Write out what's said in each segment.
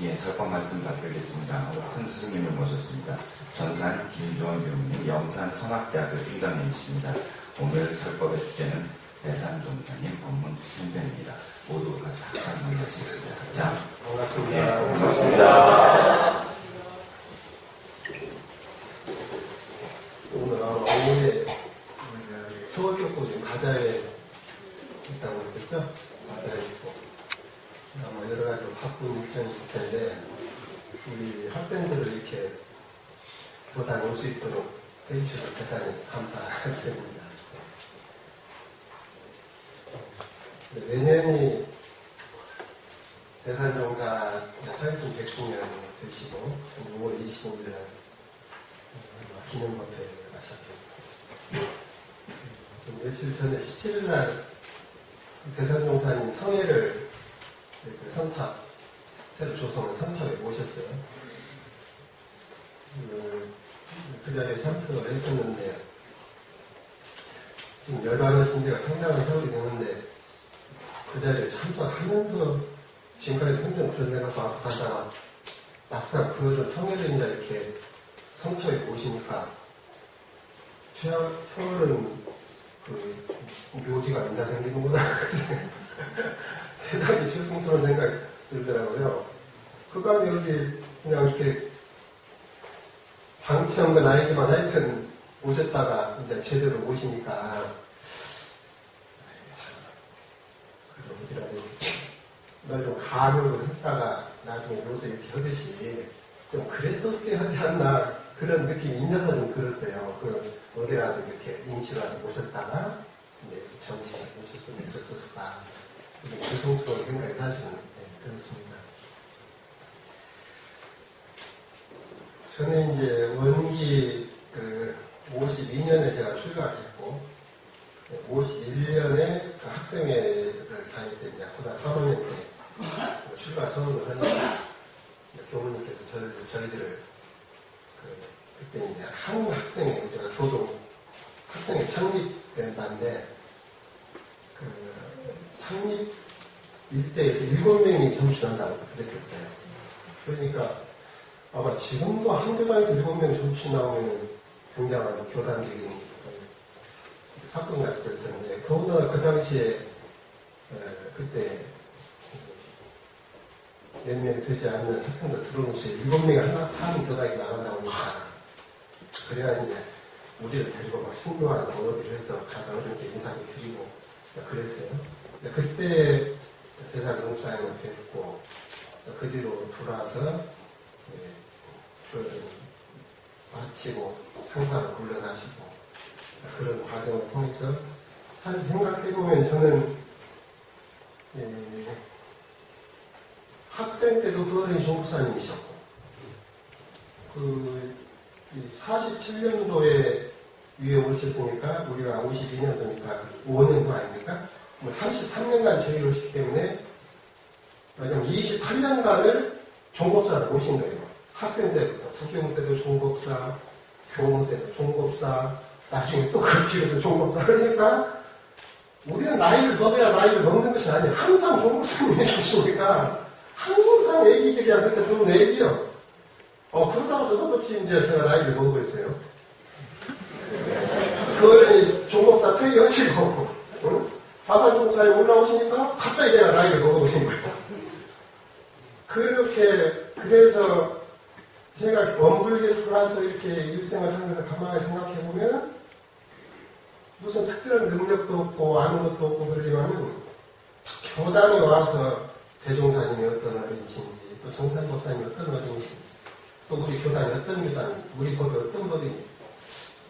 예, 설법 말씀 받드리겠습니다. 큰 스승님을 모셨습니다. 전산 김주원 교수님, 영산 성악대학교 팀장님이십니다. 오늘 설법의 주제는 대산종사님 법문 편변입니다. 모두 같이 합장 만나시겠습니다. 합장. 반갑습니다. 예, 반갑습니다. 오늘 오후에 서울교포 지금 바자에 있다고 했었죠? 바자에 있고 아마 여러 가지로 바쁜 일정이 있을 텐데 우리 학생들을 이렇게 교단에 올 수 있도록 해주셔서 대단히 감사드립니다. 내년이 대산종사 활동 100주년 되시고 5월 25일에 기념법회가 잡혀있고 좀 며칠 전에 17일날 대산종사님 성회를 선탑 새로 조성한 선탑에 모셨어요. 그 자리에 참석을 했었는데 지금 열반하신 지가 상당한 세월이 되는데 그 자리에 참석하면서 지금까지 평생 그런 생각도 하다가 막상 그거를 성회를 이제 이렇게 선탑에 모시니까 처음은 그 묘지가 인자 생기는구나 대단히 죄송스러운 생각이 들더라고요. 그간 여기 그냥 이렇게 방치한 건 아니지만 하여튼 오셨다가 이제 제대로 모시니까 그래도 어디라도 널 좀 가물고 했다가 나중에 요새 이렇게 하듯이 좀 그랬었어야 하지 않나 그런 느낌이 있냐서 좀 들었어요. 어디라도 이렇게 임시라도 모셨다가 이제 정치가 모셨으면 좋았을까. 죄송스러운 생각이 사실은 들었습니다. 저는 이제 원기 52년에 제가 출가를 했고 51년에 그 학생회를 다닐 때 이제 고등학교 3학년 때 출가 선언을 하니까 교무님께서 저희들을 그때 이제 한학생회 우리가 교동 학생회 창립된다는데 창립 일대에서 7명이 점출한다고 그랬었어요. 그러니까 아마 지금도 한 교단에서 7명 점출 나오면 굉장한 교단적인 사건 같을 텐데 그보다 그 당시에 그때 몇 명이 되지 않는 학생들 들어오는 시에 7명이 한 교단에서 나간다고 하니까 그래야 이제 우리를 데리고 막 신교하는 어디를 해서 가서 어른께 인사를 드리고 그랬어요. 그때 대산종사님을 뵙고 그 뒤로 들어와서 마치고 상사를 물러나시고 그런 과정을 통해서 사실 생각해보면 저는 학생 때도 그어른이 종부사님이셨고 47년도에 위에 오셨으니까 우리가 52년도니까 5년도 아닙니까? 33년간 제의를 하셨기 때문에 왜냐면 28년간을 종법사를 모신 거예요. 학생 때부터 국경 때도 종법사, 교무 때도 종법사, 나중에 또 그 뒤로도 종법사 그러니까 우리는 나이를 먹어야 나이를 먹는 것이 아니라 항상 종법사님이 계시니까 항상 애기들이야 그때 좋은 애기요. 그러다가 저것없이 이제 제가 나이를 먹어버렸어요. 그거는 종법사 퇴위하시고 화산종사에 올라오시니까 갑자기 제가 나이를 먹어보신 거예요. 그래서 제가 원불교에 들어와서 이렇게 일생을 살면서 가만히 생각해보면 무슨 특별한 능력도 없고 아는 것도 없고 그러지만은 교단에 와서 대종사님이 어떤 어른이신지 또 정산법사님이 어떤 어른이신지 또 우리 교단이 어떤 교단인지 우리 법이 어떤 법인지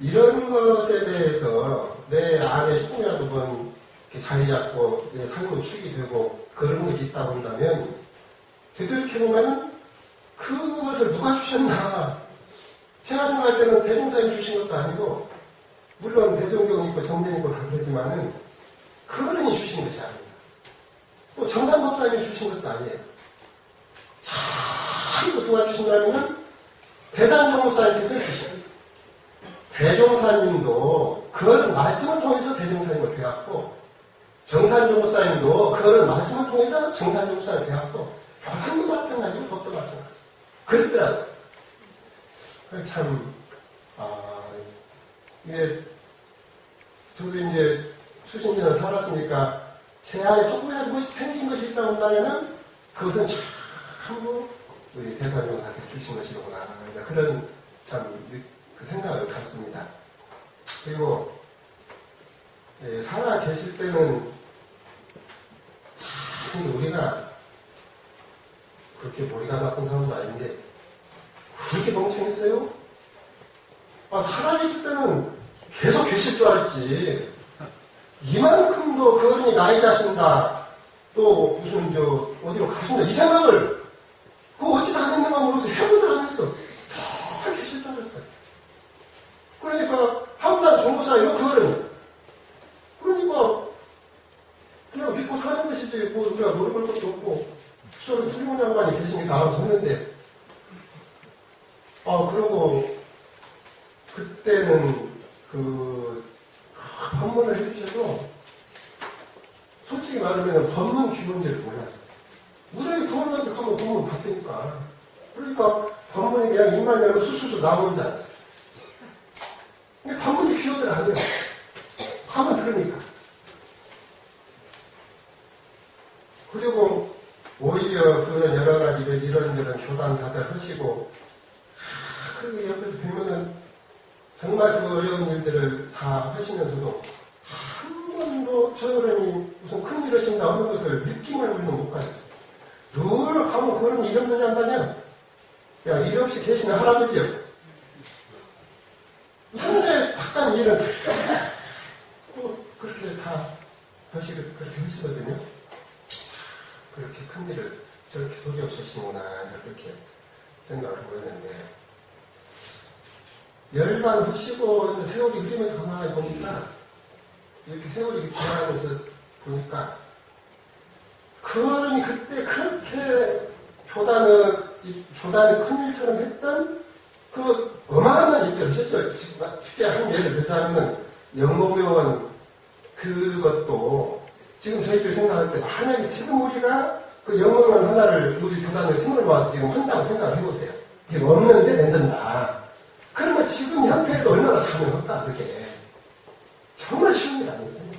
이런 것에 대해서 내 안에 조금이라도 자리 잡고 내 삶의 축이 되고 그런 것이 있다고 한다면 되돌이켜보면 그것을 누가 주셨나 제가 생각할 때는 대종사님이 주신 것도 아니고 물론 대종경이 있고 정전이 있고 다르지만은 그 어른이 주신 것이 아닙니다. 또 정산법사님이 주신 것도 아니에요. 참 도와주신다면 대산종사님께서 주셔요. 대종사님도 그런 말씀을 통해서 대종사님을 배웠고 정산종사님도 그런 말씀을 통해서 정산종사를 배웠고 교단도 마찬가지고 법도 마찬가지. 그랬더라고요. 참, 이게, 저도 이제 수십 년을 살았으니까 제 안에 조금이라도 것이 생긴 것이 있다고 한다면은 그것은 전부 우리 대사명사께서 주신 것이로구나. 그런 참 그 생각을 갖습니다. 그리고 살아 계실 때는 참 우리가 그렇게 머리가 나쁜 사람도 아닌데 그렇게 멍청했어요? 살아 계실 때는 계속 계실 줄 알았지. 이만큼도 그 어른이 나이 자신다. 또 무슨 어디로 가신다. 이 생각을 그거 어찌서 안 했는가 모르겠어. 해보들 안 했어. 다 계실 줄 알았어요. 그러니까 항상 종부사 이거 그 어른. 그러니까 그냥 믿고 사는 것이지 뭐 우리가 노력할 것도 없고 저는 훌륭한 양반이 계시니까 알아서 했는데 그러고 그때는 법문을 해주셔도 솔직히 말하면 법문 기본제를 몰랐어요. 무대에 구원한테 가면 법문 받으니까. 그러니까 법문이 그냥 입만 열면 수수수 나오는 줄 알았어요. 근데 법문이 기억을 안 해요. 가면 들으니까. 그리고 오히려 그런 여러 가지 이런 교단사들 하시고 그리고 옆에서 보면은 정말 그 어려운 일들을 다 하시면서도 한 번도 저 어른이 무슨 큰일 하신다 하는 것을 느낌을 우리는 못 가졌어요. 늘 가면 그런 일 없느냐 안 하냐? 야, 일 없이 계시는 할아버지요. 근데 바깥 일은 또 그렇게 다 그렇게 하시거든요. 그렇게 큰 일을 저렇게 소리 없이 하시는구나 그렇게 생각을 하고 있는데 열반하시고 세월이 흐르면서 가만히 보니까 이렇게 세월이 지나가면서 보니까 그 어른이 그때 그렇게 교단이 큰 일처럼 했던 그 어마어마한 일들을 하셨죠. 쉽게 한 예를 들자면은 영모묘원 그것도 지금 저희들 생각할 때 만약에 지금 우리가 그 영모묘원 하나를 우리 교단에 힘을 모아서 지금 한다고 생각을 해보세요. 지금 없는데 만든다. 그러면 지금 협회에도 얼마나 가능할까, 그게. 정말 쉬운 일 아니거든요.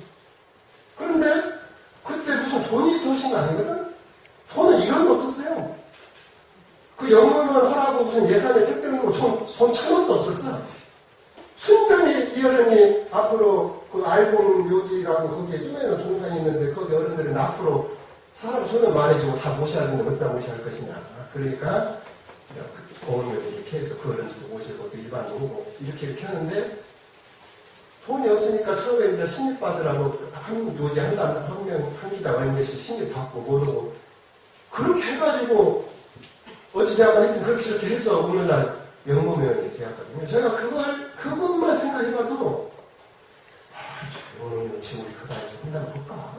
그런데 그때 무슨 돈이 있어 하신 거 아니거든? 돈은 1원도 없었어요. 그 영문만 하라고 무슨 예산에 책정으로 돈 1,000원도 없었어. 순전히 이 어른이 앞으로 그 알공 묘지라고 거기에 쪼매는 동산이 있는데 거기 어른들은 앞으로 사람 수는 많아지고 다 모셔야 되는데 어디다 모셔야 할 것이냐. 그러니까 공원묘지 이렇게 해서 그 어른들도 모시고 또 일반인이고 이렇게 하는데 돈이 없으니까 처음에 이제 신입받으라고 한 묘지 한 기당 얼마씩 신입받고 모르고 그렇게 해가지고 어찌되었나 하여튼 그렇게 이렇게 해서 오늘날 영모묘연이 되었거든요. 제가 그것만 생각해봐도 오늘 지금 우리 교단에서 한다고 볼까?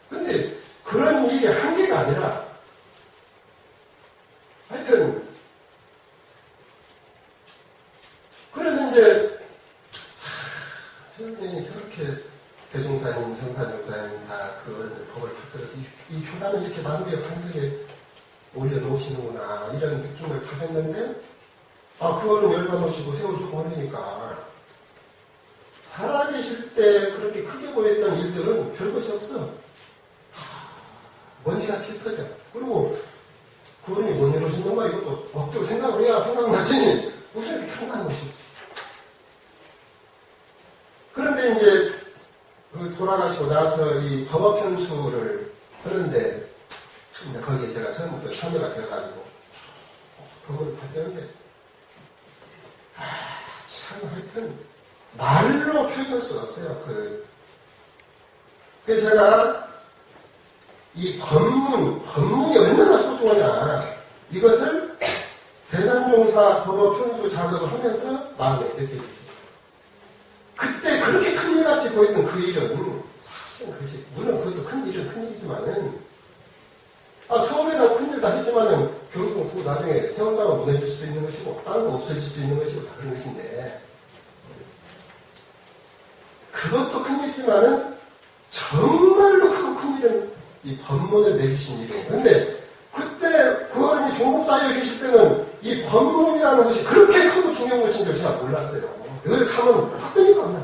근데 그런 일이 한계가 아니라 하여튼 그래서 이제 선생님이 저렇게 대종사님, 정사종사님 다 그 어른들 법을 받들어서 이 교단을 이렇게 만두의 반석에 올려놓으시는구나 이런 느낌을 가졌는데 그 어른 열받으시고 세월 조금 흘리니까 살아계실 때 그렇게 크게 보였던 일들은 별것이 없어. 먼지가 깊어져. 그리고 그 어른이 뭔 일 하신 건가 이것도 억지로 생각을 해야 생각나지 무슨 이렇게 생각하는 것이 없어. 그런데 이제 돌아가시고 나서 이 법업편수를 하는데 이제 거기에 제가 처음부터 참여가 되어가지고 법을 받았는데 참 하여튼 말로 표현할 수가 없어요. 그래서 제가 이 법문이 얼마나 소중하냐 이것을 대산종사 법업편수 작업을 하면서 마음에 느껴졌어요. 그때 그렇게 큰일같이 보이던 그 일은 사실은 그것이 물론 그것도 큰 일은 큰일이지만은 서울에다 큰일 다 했지만은 결국은 그 나중에 세월가가 무너질 수도 있는 것이고 다른 거 없어질 수도 있는 것이고 다 그런 것인데 그것도 큰일이지만은 정말로 크고 큰일은 이 법문을 내주신 일이에요. 근데 그때 중국 사회에 계실 때는 이 법문이라는 것이 그렇게 크고 중요한 것인 줄 제가 몰랐어요. 여기 가면 확 뜨니까.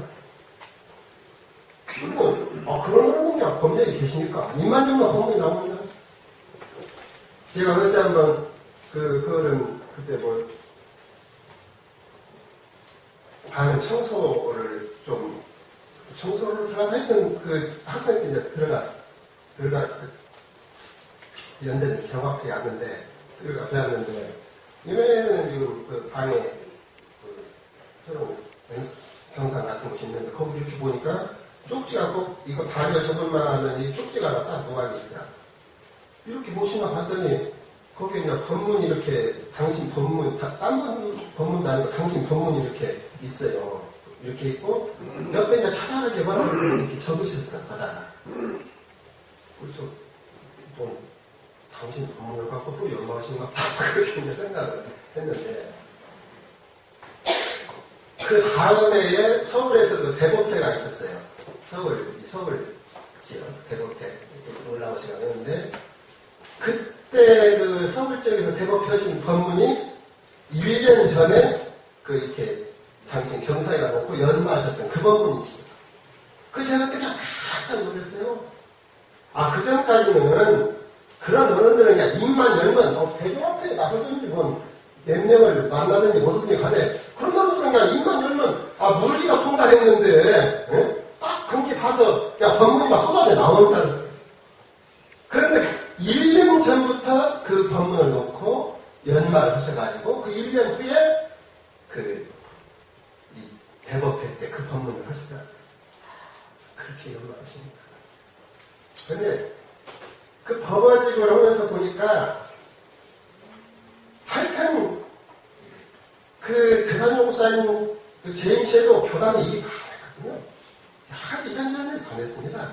그리고, 그런 사람들이 법명이 계시니까. 입만년만 법문이 나오는 줄 알았어요. 제가 어느 때 한번, 그거는, 그때 방 청소를 하여튼 학생 때 이제 연대는 정확히 왔는데, 배웠는데, 이번에는 지금 방에 새로운 경상 같은 것이 있는데, 거기 이렇게 보니까 쪽지가 꼭, 이거 바지가 저번만 하면 이 쪽지가 하나 딱 놓아 있어요. 이렇게 보시면 봤더니, 거기에 그냥 법문이 이렇게, 당신 법문, 딴 법문도 아니고 당신 법문이 이렇게 있어요. 이렇게 있고, 옆에 이제 자잘하게 뭐라고 이렇게 적으셨어, 바다가. 그래서, 또, 당신 법문을 갖고 또 연마하신가 봐. 그렇게 이제 생각을 했는데, 그 다음 해에 서울에서 대법회가 있었어요. 서울 지역 대법회 올라오시가 했는데, 그때 서울 지역에서 대법하신 법문이 1년 전에 이렇게 당신 경사에다 놓고 연마하셨던 그 법문이시죠. 제가 그때 깜짝 놀랐어요. 그 전까지는 그런 어른들은 그냥 입만 열면 대중 앞에 나서든지 몇 명을 만나든지 뭐든지 간에 그런 어른들은 그냥 입만 열면 물기가 통달했는데 딱 그렇게 봐서 그냥 법문이 막 쏟아져 나오는 줄 알았어요. 그런데 1년 전부터 그 법문을 놓고 연말을 하셔가지고 그 1년 후에 이 대법회 때 그 법문을 하시더라고요. 그렇게 연말하십니다. 그런데 그 법어직을 하면서 보니까 하여튼 대산용 목사님 재임시에도 교단에 일이 많았거든요. 여러 가지 이런저런 일이 많았습니다.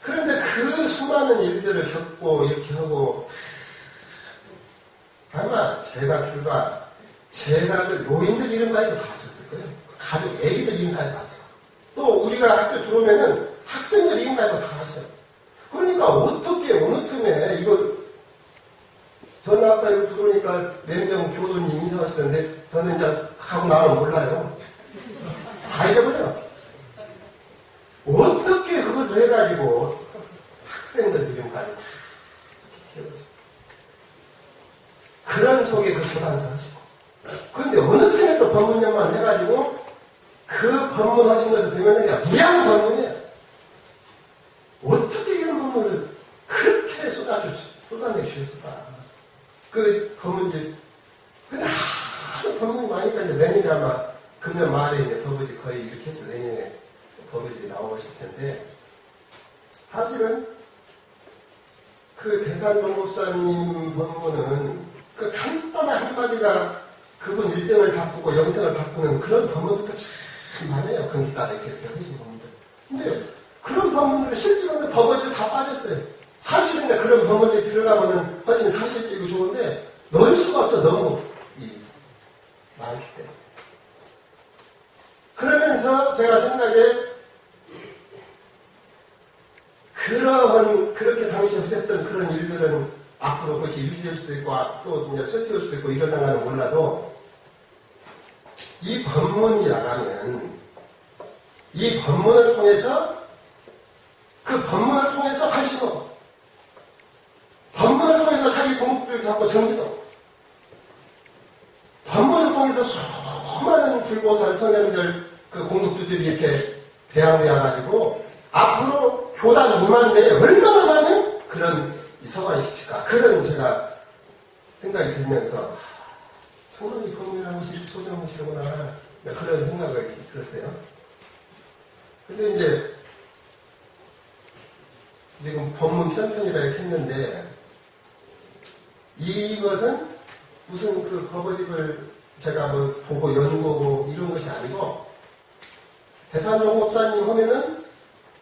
그런데 그 수많은 일들을 겪고 이렇게 하고 아마 제가 줄과 제가들 노인들 이름까지도 다 하셨을 거예요. 가족 애기들 이름까지 다 하시고 또 우리가 학교 들어오면은 학생들 이름까지도 다 하셔요. 그러니까 어떻게 어느 틈에 저는 아까 이거 들어오니까 몇 명 교도님 인사하시던데 저는 이제 가고 나면 몰라요. 다 잊어버려. 어떻게 그것을 해가지고 학생들 이름까지 다 키워줘. 그런 속에 교단사 하시고. 그런데 어느 틈에 또 법문연만 해가지고 그 법문 하신 것을 보면 그냥 무양 법문이에요. 어떻게 이런 법문을 그렇게 쏟아내주셨을까. 그 법문집. 근데 하도 법문이 많으니까 이제 내년에 아마 금년 말에 이제 법문집 거의 이렇게 해서 내년에 법문집이 나오실 텐데, 사실은 대산종 목사님 법문은 간단한 한마디가 그분 일생을 바꾸고 영생을 바꾸는 그런 법문들도 참 많아요. 거기 따라 이렇게 하신 법문들. 근데 그런 법문들은 실제로는 법어지로 다 빠졌어요. 사실은 그런 법문들이 들어가면은 훨씬 사실적이고 좋은데 넣을 수가 없어. 너무 많기 때문에. 그러면서 제가 생각에 그렇게 당시 없었던 그런 일들은 앞으로 그것이 유지될 수도 있고 또 이제 쇠퇴할 수도 있고 이러다가는 몰라도 이 법문이 나가면 이 법문을 통해서 그 법문을 통해서 발심하고 법문을 통해서 자기 공부를 잡고 정지도 법문을 통해서 수많은 불보살 선현들 그 공덕주들이 이렇게 대항되어가지고 앞으로 교단 무만대에 얼마나 많은 그런 서관이 비칠까 그런 제가 생각이 들면서 정말 이 법문이라는 것이 소중한 것이구나 그런 생각을 들었어요. 근데 이제 지금 법문 편편이라 이렇게 했는데 이것은 무슨 그 법어집을 제가 보고 연구하고 이런 것이 아니고 대산종 목사님 하면은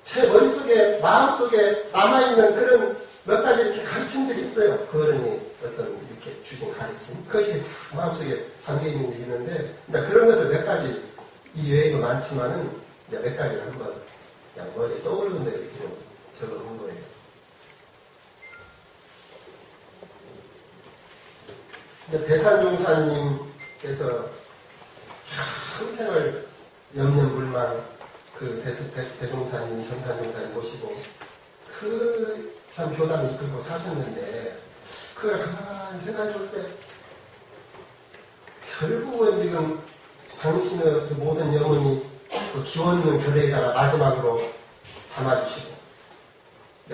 제 머릿속에 마음속에 남아있는 그런 몇 가지 이렇게 가르침들이 있어요. 그 어른이 어떤 이렇게 주신 가르침 그것이 마음속에 잠겨있는 게 있는데 그런 것을 몇 가지 이 외에도 많지만은 몇 가지를 한번 그냥 머리에 떠오르는 대로 이렇게 적어놓은 거예요. 대산종사님께서 평생을 염려불망 그 대종사님, 현산종사님 모시고 그 참 교단을 이끌고 사셨는데 그걸 가만히 생각해 볼 때 결국은 지금 당신의 그 모든 영혼이 그 기원문 결례에다가 마지막으로 담아주시고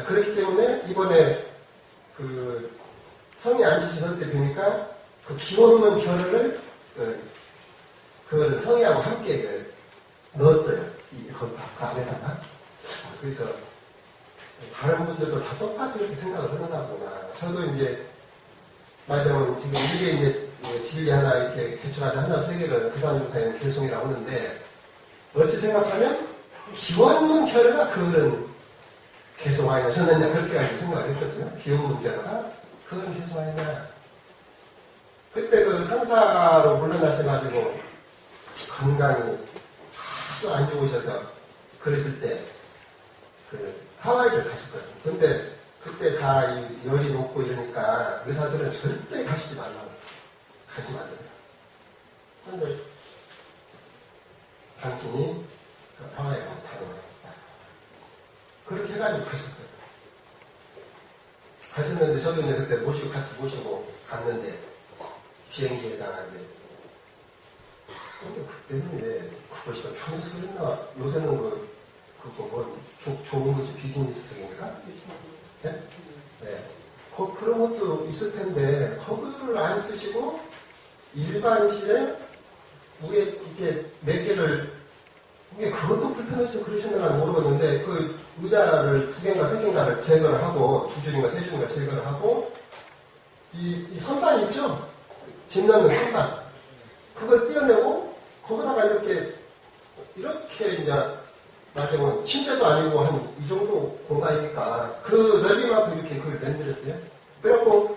그렇기 때문에 이번에 그 성에 앉으실 때 보니까 그 기원문 결례를 그거를 성의하고 함께 넣었어요. 거기 안에다가. 그래서 다른 분들도 다 똑같이 이렇게 생각을 하는가 보나. 저도 이제 말하자면 지금 이게 이제 진리 하나 이렇게 개척하자 하나 세 개를 그사님사님 개송이라고 하는데 어찌 생각하면 기원문 결례가 그런 개송 아니냐. 저는 이제 그렇게 생각을 했거든요. 기원문 결례가 그런 개송 아니냐. 그때 그 상사로 물러나셔가지고 건강이 아주 안 좋으셔서 그랬을 때 그 하와이를 가셨거든요. 근데 그때 다 이 열이 높고 이러니까 의사들은 절대 가시지 말라고 가시면 안 된다. 근데 당신이 그 하와이에 다녀오셨다. 그렇게 해가지고 가셨어요. 가셨는데 저도 이제 그때 같이 모시고 갔는데 비행기에다가 이제 근데 그때는 왜 그것이 더 편해서 그랬나? 요새는 좋은 것이 비즈니스적인가? 네? 네. 그런 것도 있을 텐데, 거기를 안 쓰시고, 일반실에, 위에 이렇게 몇 개를, 이게 그것도 불편해서 그러셨나 모르겠는데, 그 의자를 2개인가 3개인가를 제거를 하고, 2줄인가 3줄인가 제거를 하고, 이 선반 있죠? 짐 넣는 선반. 그걸 떼어내고, 거기다가 이렇게 이제, 나중에 침대도 아니고 한 이 정도 공간이니까 그 넓이만큼 이렇게 그걸 만들었어요. 그래갖고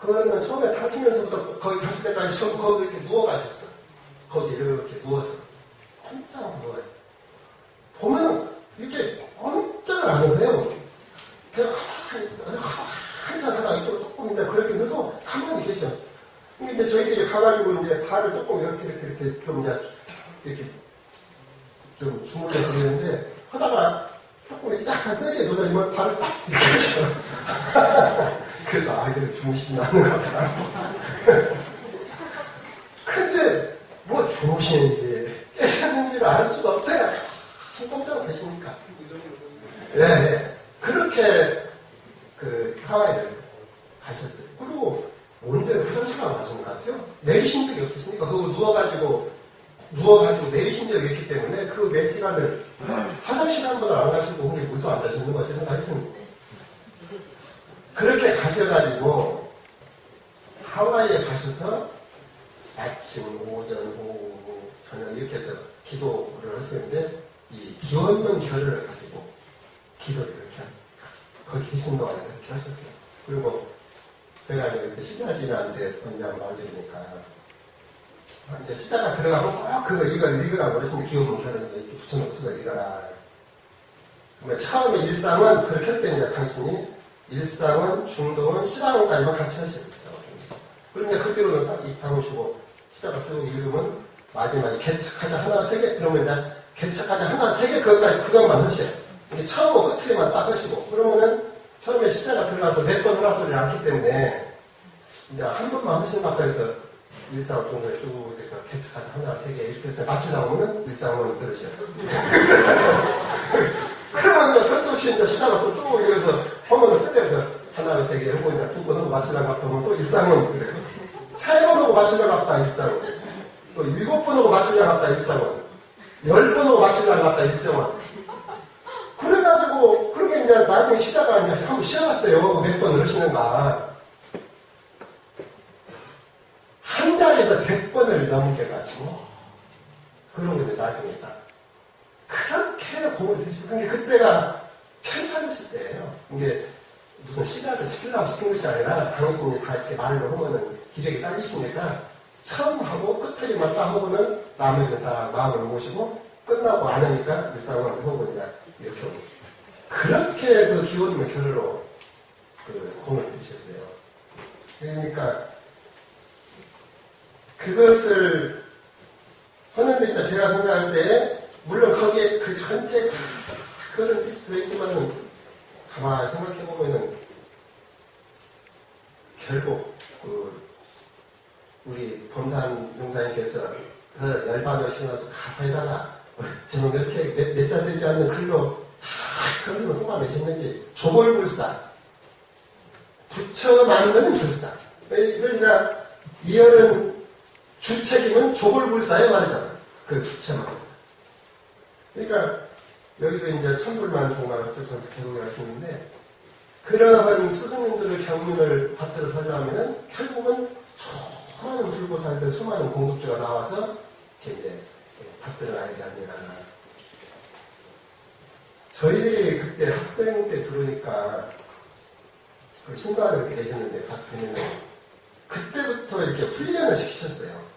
그거는 처음에 타시면서부터 거기 가실 때까지 전부 거기 이렇게 누워 가셨어. 거기 이렇게 누워서 꼼짝 누워요. 보면은 이렇게 꼼짝을 안 하세요. 그냥 한참 하다 이쪽으로 조금 이제 그렇게 해도 가만히 계셔. 근데 저희들이 가가지고 이제 발을 조금 이렇게 좀 이렇게 좀 주물러 드리는데 하다가 조금 이렇게 약간 세게 돌아지면 발을 딱 이렇게 하셔. 그래서 이게 주무시진 않는 것 같다. 근데 뭐 주무시는지 깨셨는지를 알 수가 없어요. 꼼짝 계시니까. 네. 그렇게 그 하와이를 가셨어요. 그리고 오는데 화장실 안 가신 것 같아요. 내리신 적이 없으시니까 그거 누워가지고 내리신 적이 있기 때문에 그 몇 시간을 화장실 한 번을 안 가시고 거기 물도 안 자시는 것 같아서 하여튼 그렇게 가셔가지고 하와이에 가셔서 아침, 오전, 오후, 저녁 이렇게 해서 기도를 하시는데 이 기원문 결을 가지고 기도를 이렇게 거기 계신 동안에 그렇게 하셨어요. 그리고 제가 그때 시자진한테 언제 한번 말드리니까 이제 시자가 들어가서 이걸 읽으라고 그러시는데 기원문 결을 이렇게 붙여놓고 그걸 읽어라. 그러면 처음에 일상은 그렇게 할 때 이제 당신이 일상은, 중동은, 시방까지만 같이 하시겠어. 그러면 그대로 딱 입하시고 시작을 쭉 읽으면 마지막에 개척하자 하나 세 개, 그러면 이제 개척하자 하나 세 개 그것만 하셔요. 이게 처음하고 끝에만 딱 하시고 그러면은 처음에 시작가 들어가서 몇 번 하라 소리를 안기 때문에 이제 한 번만 하신 것 같아서 일상을 중동에 쭉 해서 개척하자 하나 세 개 이렇게 해서 맞추려고 하면은 일상은 그러셔요. 그러면 이제 벌써 이제 시작을 또 이래서 한번을 끝내서 하나, 세 개 하고 이제 2번 하고 맞추려고 하다 보면 또 일상은 그래요. 3번 하고 맞추려고 하다 일상은. 또 7번 하고 맞추려고 하다 일상은. 10번 하고 맞추려고 하다 일상은. 그래가지고, 그러면 이제 나중에 시작을 이제 한번 시작했대요. 몇 번을 하시는가. 한 자리에서 100번을 넘게 가지고, 그런 게 이제 나중에 있다. 그렇게 공을 드시고, 근데 그때가 편찮으실 때예요. 이게 무슨 시작을 시키려고 시킨 것이 아니라 당신이 다 이렇게 말로 하면은 기력이 딸리시니까 처음 하고 끝을 딱 하고는 나머지는 다 마음을 모시고 끝나고 안 하니까 일상을 하고 이제 이렇게 오고. 그렇게 그 기원의 결의로 그 공을 드셨어요. 그러니까 그것을 하는데 이제 제가 생각할 때 물론 거기에 그 전체 그런 필수 들어있지만은 가만히 생각해 보면은 결국 그 우리 범산 용사님께서 그 열반을 신어서 가사에다가 어쩌면 그렇게 몇 달 되지 않는 글로 다 글로 뽑아내셨는지 조골불사 부처 만드는 불사 그러니까 이열은 주책임은 조골불사의 말이잖아요. 그 부처만. 그러니까 여기도 이제 천불만성만 합격전서 개국을 하시는데 그러한 스승님들의 경륜을 받들어 서려면 결국은 수많은 불보살들 수많은 공덕주가 나와서 이렇게 이제 받들어 가야지 않느냐. 저희들이 그때 학생 때 들으니까 그 신과를 이렇게 계셨는데 가서 뵀는데 그때부터 이렇게 훈련을 시키셨어요.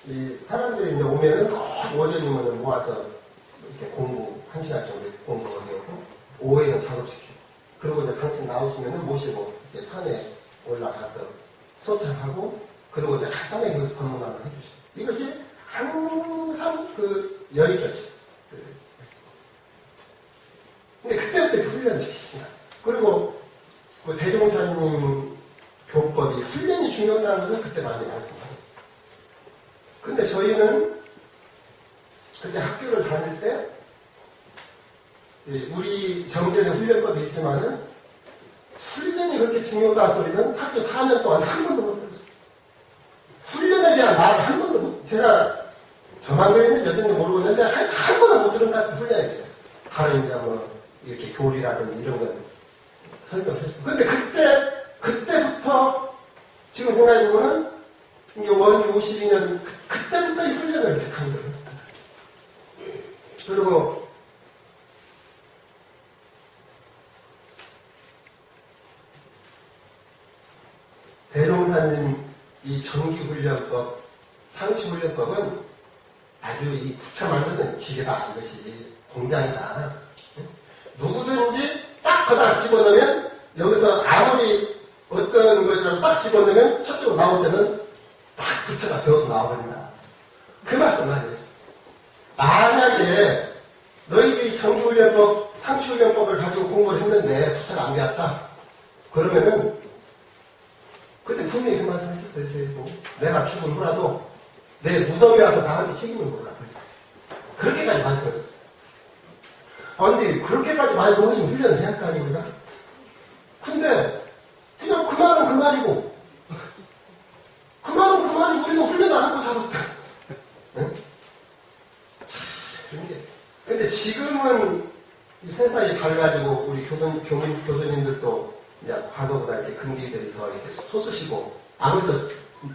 이 사람들이 이제 오면은 꼭 오전이면 모아서 이렇게 공부, 1시간 정도 공부하게 하고, 오후에는 작업시키고, 그리고 이제 당신 나오시면은 모시고, 이제 산에 올라가서 소창하고, 그리고 이제 간단하게 여기서 방문하는 해주시고. 이것이 항상 그 여의것이. 근데 그때부터 이렇게 훈련을 시키신다. 그리고 그 대종사님 교법이 훈련이 중요하다는 것을 그때 많이 말씀하셨어요. 근데 저희는 그때 학교를 다닐 때 우리 정전에 훈련법이 있지만은 훈련이 그렇게 중요하다 소리는 학교 4년 동안 한 번도 못 들었어요. 훈련에 대한 말을 한 번도 못, 제가 저만 그랬는지 여전히 모르겠는데 한 번도 못 들은 것 같은 훈련에 대해서. 다른 이제 뭐 이렇게 교리라든지 이런 건 설명을 했어요. 근데 그때부터 지금 생각해보면 이게 원기 52년 그때부터 이 훈련을 이렇게 한 거예요. 그리고 대종사님 이 전기훈련법, 상시훈련법은 아주 이 부처 만드는 기계다. 이것이 공장이다. 누구든지 딱 거다 집어넣으면 여기서 아무리 어떤 것이라도 딱 집어넣으면 저쪽으로 나올 때는 딱 부처가 배워서 나오거든요. 그 말씀을 하셨어요. 만약에 너희들이 전기훈련법, 상시훈련법을 가지고 공부를 했는데 부처가 안 배웠다. 그러면은 그때 분명히 그 말씀 하셨어요. 저희도. 내가 죽은 후라도 내 무덤에 와서 나한테 책임을 물으라. 그렇게까지 말씀하셨어요. 아니 그렇게까지 말씀하시면 훈련을 해야 할 거 아니에요 우리가? 근데 그냥 그 말은 그 말이고 그 말은 그 말이고 우리는 훈련 안 하고 살았어요. 응? 참 그런 게. 근데 지금은 이 세상이 밝아지고 우리 교도님들도 이제 과거보다 이렇게 근기들이 더 이렇게 솟으시고 아무래도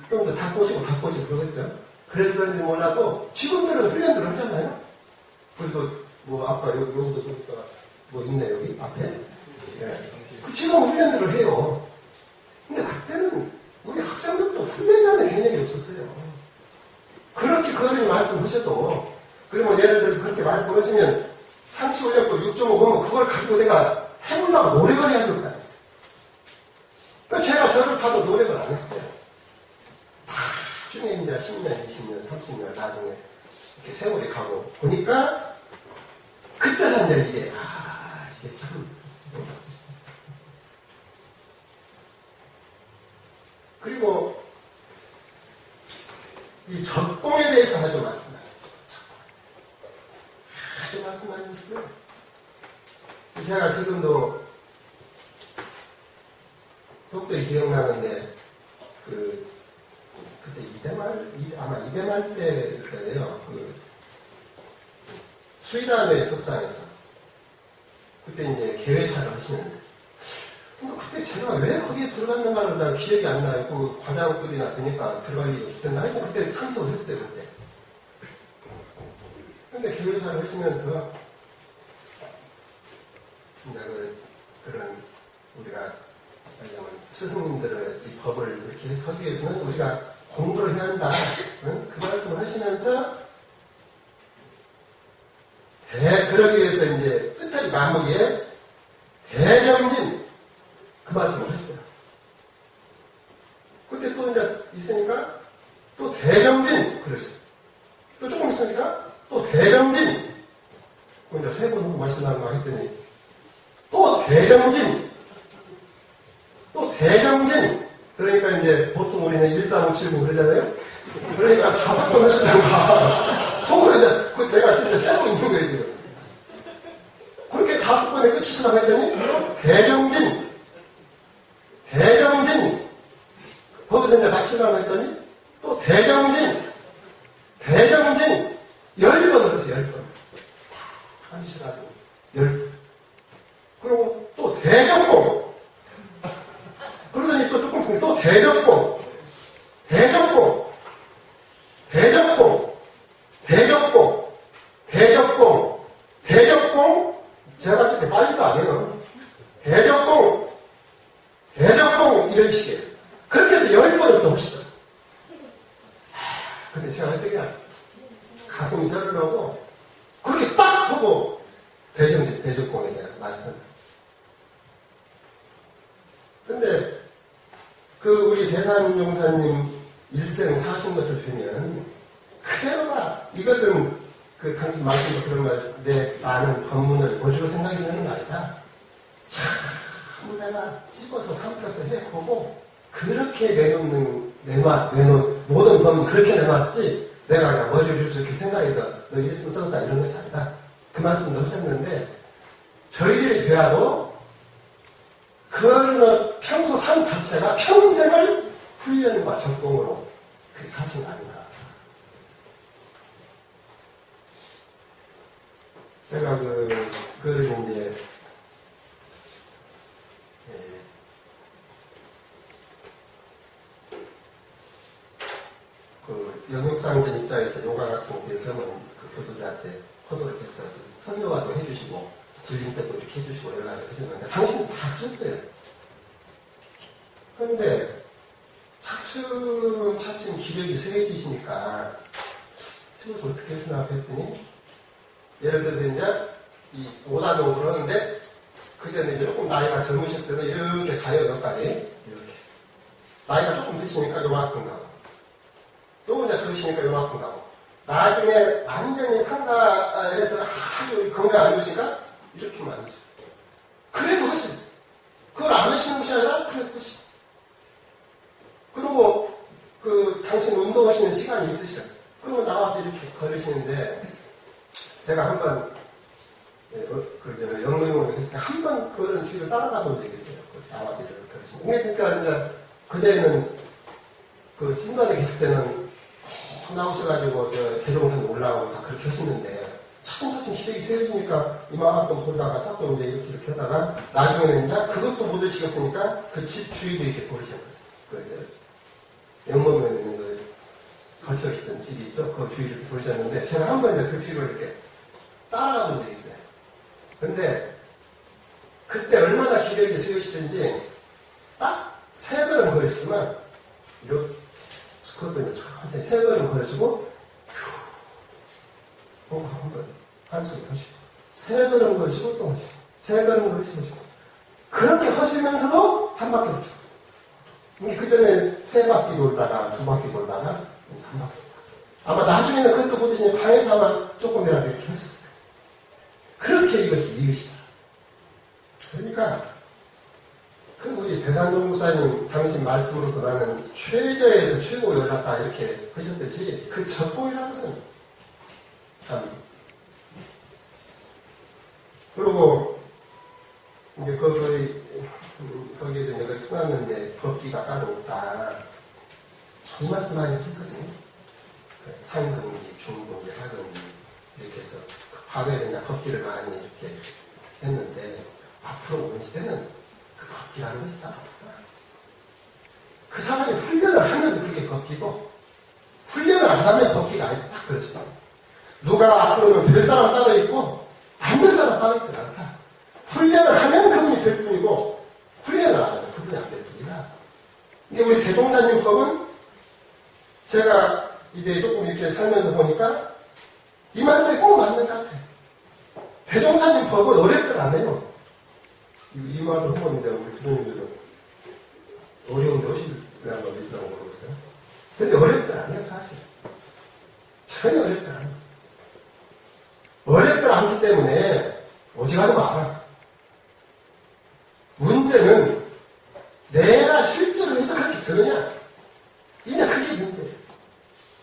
좀 더 닦고시고 그러겠죠. 그래서 그런지 몰라도 지금들은 훈련들을 하잖아요. 그리고 뭐 아까 여기도 보니까 뭐 있네 여기 앞에. 예. 그 지금 훈련들을 해요. 근데 그때는 우리 학생들도 훈련이라는 개념이 없었어요. 그렇게 그런 말씀하셔도 그러면 예를 들어서 그렇게 말씀하시면 상시훈련법 6.5 보면 그걸 가지고 내가 해보려고 노력을 해야 될 거 아니에요. 그러니까 제가 저를 봐도 노력을 안 했어요. 나중에 이제 10년, 20년, 30년 나중에 이렇게 세월이 가고 보니까 그때서 이제 이게 참. 그리고 이 적공에 대해서 아주 말씀하셨어요. 제가 지금도 독도에 기억나는데 그때 아마 이대말 때일 거예요. 수의단회 석상에서 그때 이제 개회사를 하시는데 근데 그때 제가 왜 거기에 들어갔는가를 나 기억이 안 나요. 그 과장급이나 되니까 들어갈 일이 없을 텐데 하여튼 그때 참석을 했어요. 그때. 근데 개회사를 하시면서 이제 그런 우리가 스승님들의 이 법을 이렇게 서기 위해서는 우리가 공부를 해야 한다. 응? 그 말씀을 하시면서 그러기 위해서 이제 끝까지 마무리에 대정진 그 말씀을 했어요. 그때 또 이제 있으니까 또 대정진, 그러죠. 또 조금 있으니까 또 대정진. 이제 세 번 후고 마시려고 했더니 또 대정진. 또 대정진. 그러니까 이제 보통 우리는 13579 그러잖아요. 그러니까 5번 하시려고. 속으로 이제 내가 쓸 때 세고 있는 거예요, 지금. 그렇게 5번에 끝이시라고 했더니 대정진. 대정진. 거기서 이제 마치라고 했더니 또 대정진. 대정진. 10번을 했어요, 10번. 앉으셔가지고 10번. 그리고 또 대정공. 그러더니 또 조금 있으면 또 대정공. 대정공. 대정공. 대정공. 대정공. 대정공. 제가 봤을 때 빨리도 안 해요. 대정공. 대정공. 이런 식이에요. 그렇게 해서 10번을 또 하시더라고요. 근데 제가 어떻게 가슴이 저리려고 그렇게 딱 보고 대정공에 대한 말씀. 근데 그 우리 대산용사님 일생 사신 것을 보면 그대로가 이것은 그 당신 말씀도 그런 말, 내 아는 법문을 어디로 생각이 드는 거 아니다. 참 내가 집어서 삼켜서 해보고 그렇게 내놓은 모든 법문 그렇게 내놨지 내가 그냥 머리를 이렇게 생각해서 너 일씀 썼다 이런 것이 아니다. 그 말씀도 하셨는데 저희들이 배워도 그 평소 삶 자체가 평생을 훈련과 전공으로 그렇게 사신 거 아닌가. 제가 그걸 이제, 영육상전 입장에서 요가 같은 거 이렇게 하면 그 교도들한테 허도를 해서 설교화도 해주시고, 들림 때도 이렇게 해주시고, 여러 가지 해주는데, 당신은 다 쳤어요. 그런데, 차츰 기력이 세해지시니까, 저것을 어떻게 하시나 했더니, 예를 들어서 이제, 이 5단으로 그러는데, 그 전에 이제 조금 나이가 젊으셨어요. 이렇게 가요, 여기까지. 이렇게. 나이가 조금 드시니까 요만큼 가고. 또 이제 드시니까 요만큼 가고. 나중에 완전히 상사에서 아주 건강 안 좋으니까 이렇게만 하죠. 그래도 하시. 그걸 안 하시는 것이 아니라 그래도 하시. 그리고 당신 운동하시는 시간이 있으셔. 그러면 나와서 이렇게 걸으시는데 제가 한번 영롱을 했을 때 한 번 그런 뒤로 따라가 본 적이 있어요. 나와서 이렇게 걸으시는. 그러니까 이제 그때는 그 신반에 계실 때는 나오셔가지고 계룡산 올라오고 다 그렇게 하시는데 차츰차츰 기력이 세워지니까 이만큼 돌다가 자꾸 이제 이렇게 하다가 나중에는 이제 그것도 못 하시겠으니까 그 집 주위를 이렇게 보시는 거예요. 영범에 거쳐 있던 집이 있죠. 그 주위를 보셨는데 제가 한 번 이제 그 주위를 이렇게 따라가 본 적이 있어요. 근데 그때 얼마나 기력이 세우시든지 딱 3걸음 걸으시면 이렇게 그것도 이제 천천히 3걸음 걸으시고 또 한 번 한숨 하시고 3걸음 걸으시고 또 하시고 3걸음 걸으시고 그렇게 하시면서도 한 바퀴를 쭉. 그 전에 3바퀴 돌다가 2바퀴 돌다가 한 바퀴. 아마 나중에는 그것도 보듯이 방에서 아마 조금이라도 이렇게 하셨어요. 그렇게 이것이다. 그러니까 그 우리 대단동사님 당신 말씀으로도 나는 최저에서 최고 열났다 이렇게 하셨듯이 그 적공이라는 것은 참. 그리고 이제 거기에서 내가 써놨는데 법기가 따로 없다. 이 말씀 많이 했거든요. 상근기, 중근기, 하근기 이렇게 해서 과거에는 이제 법기를 많이 이렇게 했는데 앞으로 오는 시대는 그 법기라는 것이 따로 없다. 그 사람이 훈련을 하면 그게 법기고 훈련을 안 하면 법기가 아니다. 딱 그러셨어요. 누가 앞으로는 될 사람 따로 있고 안 될 사람 따로 있지 않다. 훈련을 하면 그분이 될 뿐이고 훈련을 안 하면 그분이 안 될 뿐이다. 근데 우리 대종사님 법은 제가 이제 조금 이렇게 살면서 보니까 이 말씀이 꼭 맞는 것 같아요. 대종사님 법은 어렵들 안 해요. 이 말을 하면 이제 우리 교수님들은 어려운데 어시려고 있다고 모르겠어요. 근데 어렵지 않아요, 사실. 전혀 어렵지 않아요. 어렵지 않기 때문에 오직하지 마라. 문제는 내가 실제로 해서 그렇게 되느냐? 이냐, 그게 문제예요.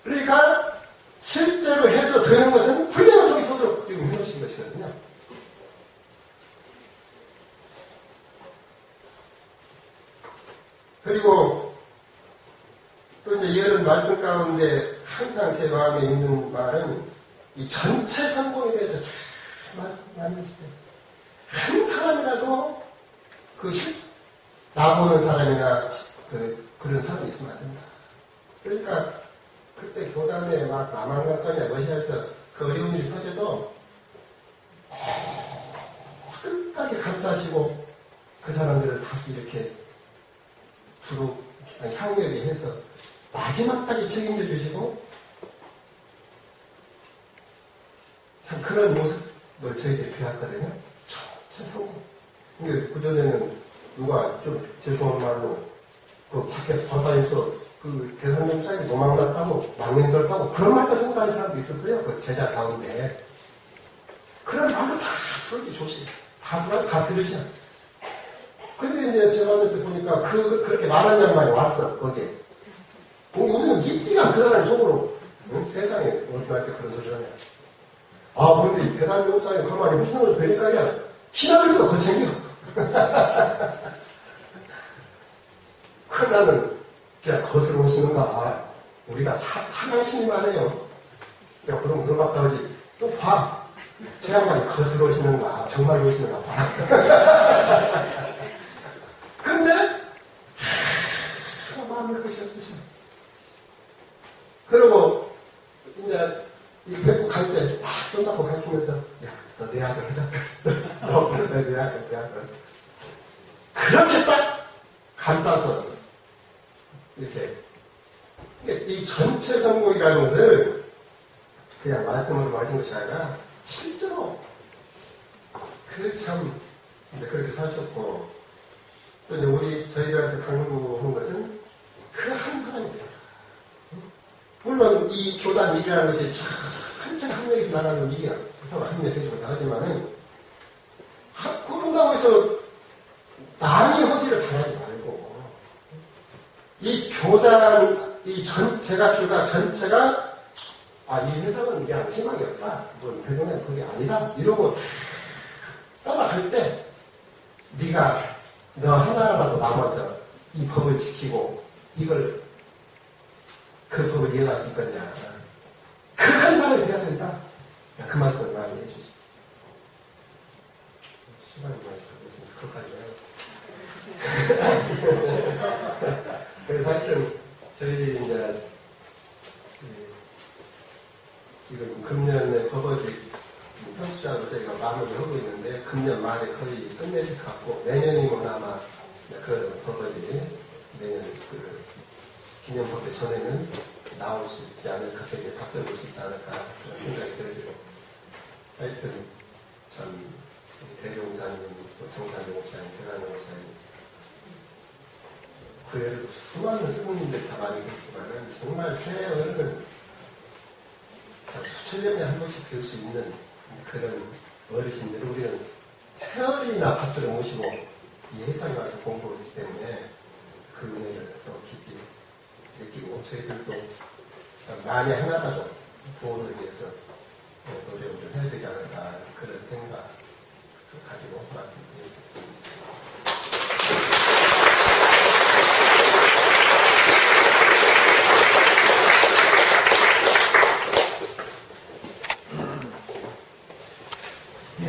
그러니까 실제로 해서 되는 것은 훌륭한 쪽이 서로 지금 해놓으신 것이거든요. 그리고 또 이제 이런 말씀 가운데 항상 제 마음에 있는 말은 이 전체 성공에 대해서 잘 말씀 많이 해주세요. 한 사람이라도 나보는 사람이나 그런 사람이 있으면 안 된다. 그러니까 그때 교단에 막 남한사건이나 러시아에서 그 어려운 일이 터져도 끝까지 감싸시고 그 사람들을 다시 이렇게 향후에 해서 마지막까지 책임져 주시고 참 그런 모습을 저희들이 배웠거든요. 전체 성공. 그전에는 누가 좀 죄송한 말로 그 밖에 돌아다니면서 그 대선령 사이에 도망갔다고 망명들었다고 그런 말도 쓰고 다니는 사람도 있었어요. 그 제자 가운데. 그런 말도 다 들기 조심. 다 들으시나. 근데 이제 제가 그때 보니까 그렇게 많은 양반이 왔어, 거기에. 우리는 믿지가 그 사람이 속으로. 응? 세상에 어디갈 때 그런 소리를 하냐. 아, 근데 대단 용사에 가만히 무슨 것을 배니까 그냥 신하들보다 더 챙겨. 그러나는 그냥 거스러우시는가. 우리가 사랑심이만 해요. 야, 그럼 그거 갔다 오지. 또 봐. 제 양반이 거스러우시는가. 정말 오시는가 봐. 근데, 마음에 것이 없으시네. 그러고, 이제, 이 뵙고 갈 때, 막 손잡고 가시면서, 야, 너 내 아들 하자. 너 내 아들. 그렇게 딱 감싸서, 이렇게. 이 전체 성공이라는 것을 그냥 말씀으로 하신 것이 아니라, 실제로, 그렇게 사셨고, 또 이제 저희들한테 강구한 것은 그 한 사람이죠. 물론 이 교단 일이라는 것이 한참 합력해서 나가는 일이야. 서로 합력해주고 다 하지만은, 그런다고 해서 남의 허지를 당하지 말고, 이 교단, 제가 전체가, 이 회사는 그냥 희망이 없다. 회사는 그게 아니다. 이러고 따라갈 때, 너 하나라도 남아서 이 법을 지키고, 그 법을 이어갈 수 있겠냐. 그 한 사람이 되어야 된다. 그 말씀 많이 해주시죠. 시간이 많이 걸렸으니까 그것까지 해요. 그래서 하여튼, 저희들이 이제, 지금 금년에 버거지 편수작을 저희가 마무리하고 있는데, 금년 말에 거의 끝내실 것 같고, 내년이면 아마 그 버거지, 내년 기념법회 전에는 나올 수 있지 않을까, 저희가 답변 볼 수 있지 않을까, 그런 생각이 들어지고. 하여튼, 참, 대종사님, 정산용 목사님, 대산용 목사님, 그 외에도 수많은 스승님들 다 많이 계시지만은, 정말 세월은 수천 년에 한 번씩 뵐 수 있는 그런 어르신들을 우리는 세월이나 받들어 모시고 이 회사에 와서 공부를 했기 때문에 그 은혜를 더 깊이 느끼고 저희들도 많이 하나라도 보호를 위해서 노력을 좀 해야 되지 않을까 그런 생각 가지고 말씀드리겠습니다.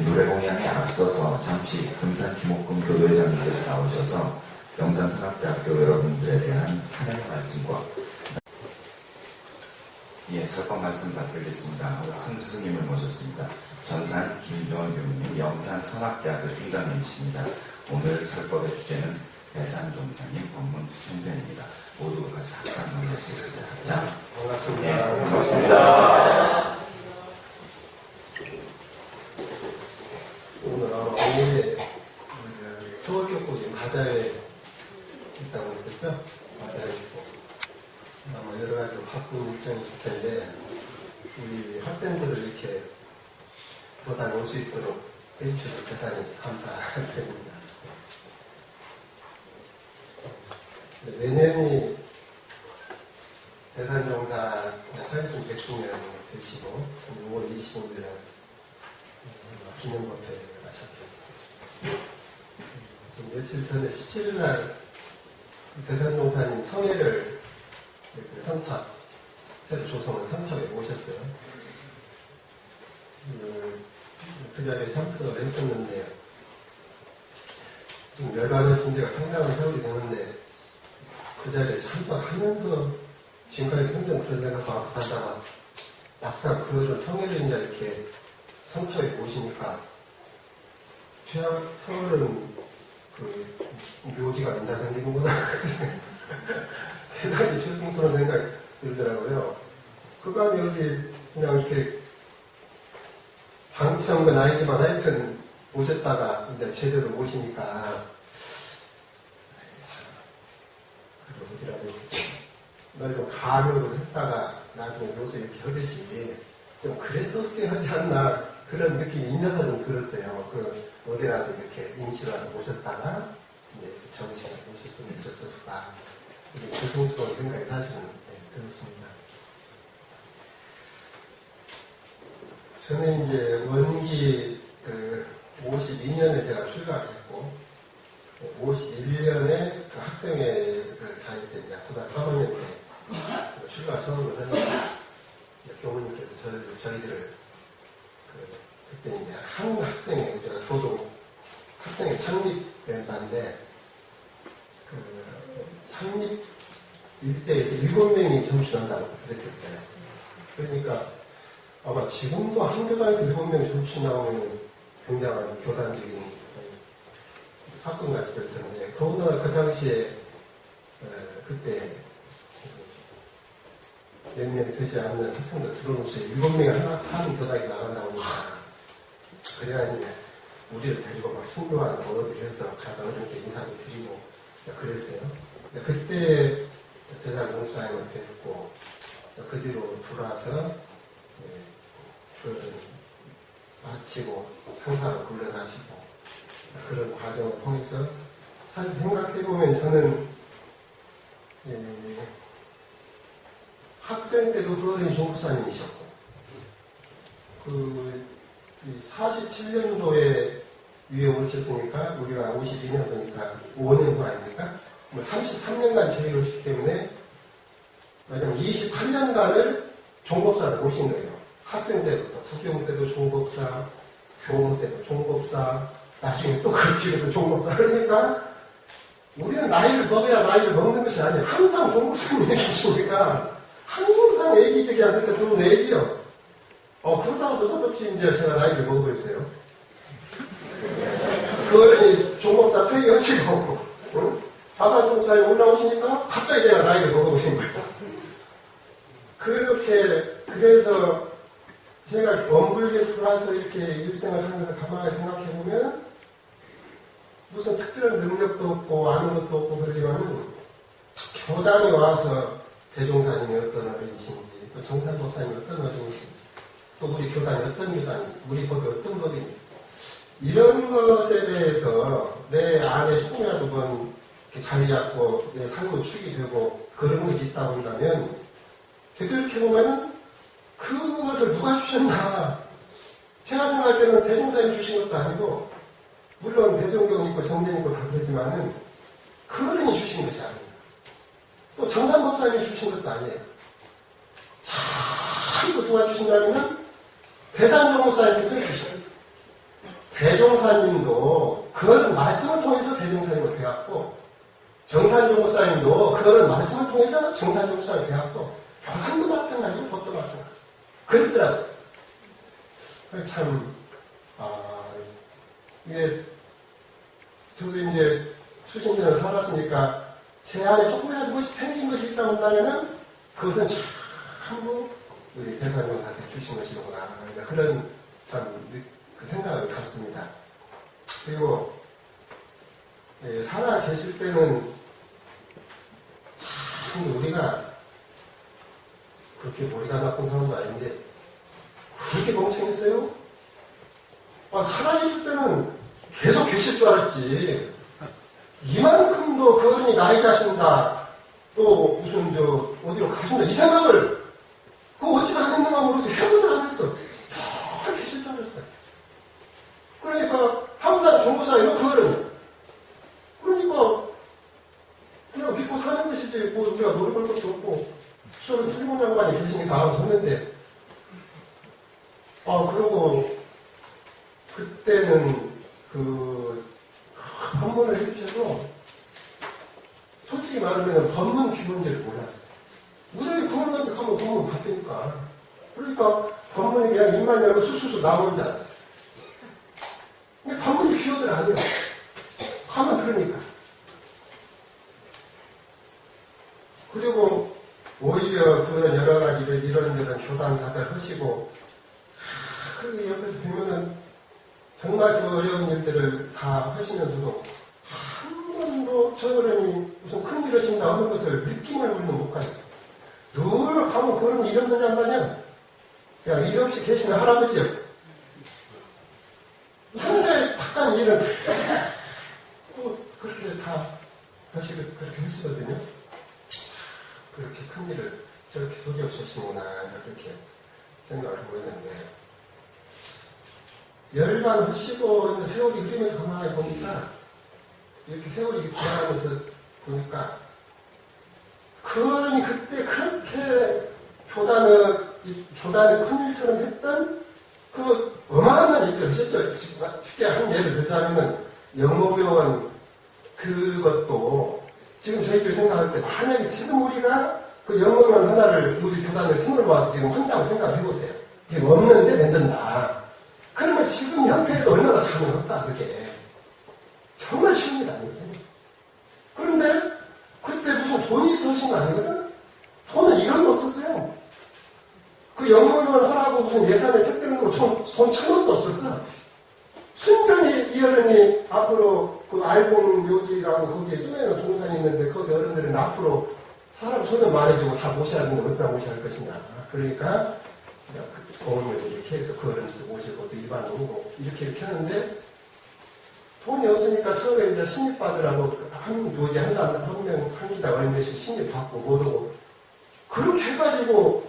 노래 공연에 앞서서 잠시 금산 김옥금 교도회장님께서 나오셔서 영산산악대학교 여러분들에 대한 하나의 말씀과 설법 말씀 받드리겠습니다. 큰 스승님을 모셨습니다. 전산 김주원 교수님, 영산산악대학교 필담님이십니다. 오늘 설법의 주제는 대산종사님 법문 행변입니다. 모두 같이 합장 정리하시겠습니다. 합장. 반갑습니다. 네, 반갑습니다. 오늘 오후에 서울교포 지금 바자회에 있다고 했었죠? 바자회 있고 아마 여러 가지로 바쁜 일정이 있을 텐데, 우리 학생들을 이렇게 보다 올 수 있도록 해주셔서 대단히 감사드립니다. 내년이 대산종사 활동 100주년 되시고 5월 25일에 기념법회가 잡혔습니다. 며칠 전에 17일 날 대산종사님 성회를 선탑, 새로 조성한 선탑에 모셨어요. 그 자리에 참석을 했었는데 지금 열반하신 지가 상당한 세월이 되는데 그 자리에 참석하면서 지금까지 굉장히 그런 생각하고 한다가 막상 그런 성회를 이제 이렇게 선탑에 모시니까 서울은 그 묘지가 인자 생기는구나 대단히 죄송스러운 생각이 들더라고요. 그간 여기 그냥 이렇게 방치한 건 아니지만 하여튼 오셨다가 이제 제대로 모시니까 그래도 어디라도 널좀 강요로 했다가 나중에 요새 이렇게 하듯이 좀 그랬었어야 하지 않나 그런 느낌이 있냐서는 들었어요. 그 어디라도 이렇게 임시라도 모셨다가 이제 정식으로 모셨으면 좋았을까 죄송스러운 생각이 사실은 들었습니다. 저는 이제 원기 52년에 제가 출가를 했고 51년에 그 학생회를 다닐 때 이제 고등학교 3학년 때 출가 선언을 했는데 교무님께서 저희들을 그때 이제 한 학생회 우리가 교동 학생회 창립된다는데 창립 일대에서 7명이 점출한다고 그랬었어요. 그러니까 아마 지금도 한 교단에서 7명이 점출 나오면 굉장한 교단적인 사건 같이 될 텐데 더군다나 그 당시에 그때 몇 명 되지 않는 학생들 들어오면서 7명이 한 교단에서 나간다고 하니까 그래야 이제 우리를 데리고 막 순교하는 번호들이 해서 가서 어른께 인사를 드리고 그랬어요. 그때 대산 공사님을 뵙고 그 뒤로 들어와서 마치고 상사로 물러나시고 그런 과정을 통해서 사실 생각해보면 저는 학생 때도 그러더니 종부사님이셨고 그 47년도에 위에 오셨으니까 우리가 52년도니까 5년 후 아닙니까? 33년간 제의를 했기 때문에 왜냐면 28년간을 종법사를 모신 거예요. 학생 때부터 국경 때도 종법사, 교무 때도 종법사, 나중에 또 그 뒤에도 종법사. 그러니까 우리는 나이를 먹어야 나이를 먹는 것이 아니에요. 항상 종법사님이 계시니까 항상 애기저기한테 들어온 애기요. 그러다가 더없이 이제 제가 나이를 먹어버렸어요. 그 어른이 종법사 퇴위하시고 바사종사에 올라오시니까 갑자기 제가 나이를 먹어보신 거예요. 그래서 제가 엄불게 들어와서 이렇게 일생을 살면서 가만히 생각해보면 무슨 특별한 능력도 없고 아는 것도 없고 그러지만은 교단에 와서 대종사님이 어떤 어른이신지 또 정산법사님이 어떤 어른이신지 또 우리 교단이 어떤 교단인지 우리 법이 어떤 법인지 이런 것에 대해서 내 안에 조금이라도 자리 잡고 내 삶의 축이 되고 그런 것이 있다고 한다면 되돌이켜 보면은 그것을 누가 주셨나 제가 생각할 때는 대종사님이 주신 것도 아니고 물론 대종경 있고 정전 있고 다 그러지만은 그 어른이 주신 것이 아닙니다. 또 정산법사님이 주신 것도 아니에요. 참 도와주신다면은 대산종사님께서 주셔요. 대종사님도 그런 말씀을 통해서 대종사님을 배웠고 정산종사님도 그런 말씀을 통해서 정산종사님을 배웠고 교단도 마찬가지고 법도 마찬가지고 그랬더라고요. 참 이게 저도 이제 수십 년을 살았으니까 제 안에 조금이라도 것이 생긴 것이 있다고 한다면은 그것은 참으로 우리 대산종사한테 주신 것이구나. 그런 참 그 생각을 갖습니다. 그리고 살아 계실 때는 참 우리가 그렇게 머리가 나쁜 사람도 아닌데 그렇게 멍청했어요? 살아계실 때는 계속 계실 줄 알았지. 이만큼도 그 어른이 나이 자신다. 또 무슨 어디로 가신다. 이 생각을 어찌서 안 했는가 모르겠어. 해보질 안 했어. 다 계실 줄 알았어요. 그러니까 항상 종부사예요. 그 어른. 그러니까 그냥 믿고 사는 것이지. 뭐 우리가 노래 걸 것도 없고 저는 훌륭한 양반이 계시니까 알아서 했는데 그러고 그때는 법문을 해주셔도 솔직히 말하면 법문 기본제를 몰랐어요. 무대에 구원받게 가면 법문 받으니까. 그러니까 법문이 그냥 입만 열면 수수수 나오는 줄 알았어요. 근데 법문이 기억을 안 해요. 가면 들으니까. 그리고 오히려 그런 여러 가지를 이런저런 교단사들 하시고 그 옆에서 보면은 정말 그 어려운 일들을 다 하시면서도 한 번도 저 어른이 무슨 큰일 하신다 하는 것을 느낌을 우리는 못 가졌어요. 늘 가면 그 어른이 이런다냔 말이야. 야, 일 없이 계시는 할아버지요. 근데 약간 일은 그렇게 다 그렇게 하시거든요. 그렇게 큰 일을 저렇게 소리 없이 하시구나 그렇게 생각을 하고 있는데 열반하시고 있는 세월이 흐르면서 가만히 보니까 이렇게 세월이 지나가면서 보니까 그 어른이 그때 그렇게 교단의 큰 일처럼 했던 그 어마어마한 일들 하셨죠. 쉽게 한 예를 들자면은 영모묘원 그것도 지금 저희들 생각할 때 만약에 지금 우리가 그 영모묘원 하나를 우리 교단에 손을 모아서 지금 한다고 생각을 해보세요. 지금 없는데 만든다. 그러면 지금 현폐에도 얼마나 가능할까 그게. 정말 쉬운 일 아니거든요. 그런데 그때 무슨 돈이 있어 하신 거 아니거든? 돈은 1원도 없었어요. 그 영모묘원 하라고 무슨 예산에 책정으로 돈 1,000원도 없었어. 순전히 이 어른이 앞으로 그 알봉 묘지라고 거기에 쪼매는 동산이 있는데 거기 어른들은 앞으로 사람 수는 많아지고 다 모셔야 하는데 어디다 모셔야 할 것이냐. 그러니까 공원을 이렇게 해서 그 어른들도 모시고 또 일반 오고 이렇게 하는데 돈이 없으니까 처음에 이제 신입받으라고 한 묘지 한 기다 얼마씩 신입받고 못 오고 그렇게 해가지고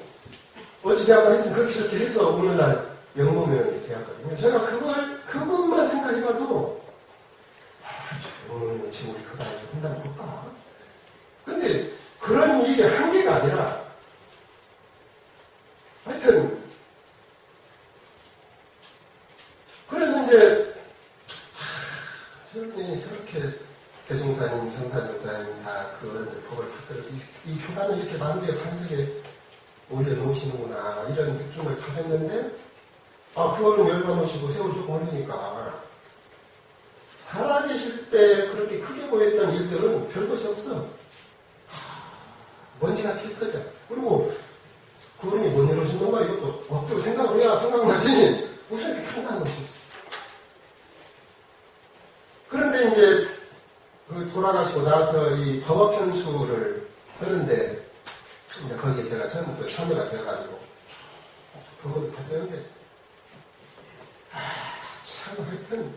어찌 내가 하여튼 그렇게 저렇게 해서 오늘날 영모묘연이 되었거든요. 제가 그것만 생각해봐도 오늘 지금 우리 교단에서 한다는 걸까? 근데 그런 일이 한계가 아니라 하여튼 그래서 이제 저렇게 대종사님, 정사님사님 다 그런 법을 받들어서 이 교단을 이렇게 만두의 반석에 올려놓으시는구나 이런 느낌을 가졌는데 그거는 열반오시고 세월 조금 흘리니까 살아계실 때 그렇게 크게 보였던 일들은 별것이 없어. 먼지가 피 터져. 그리고 그분이 뭔 일 하신 건가 이것도 억지로 생각을 해야 생각나지 무슨 이렇게 한다는 것이 없어. 그런데 이제 돌아가시고 나서 이 법업편수를 하는데 이제 거기에 제가 처음부터 참여가 되어가지고 그거를 봤는데 참 하여튼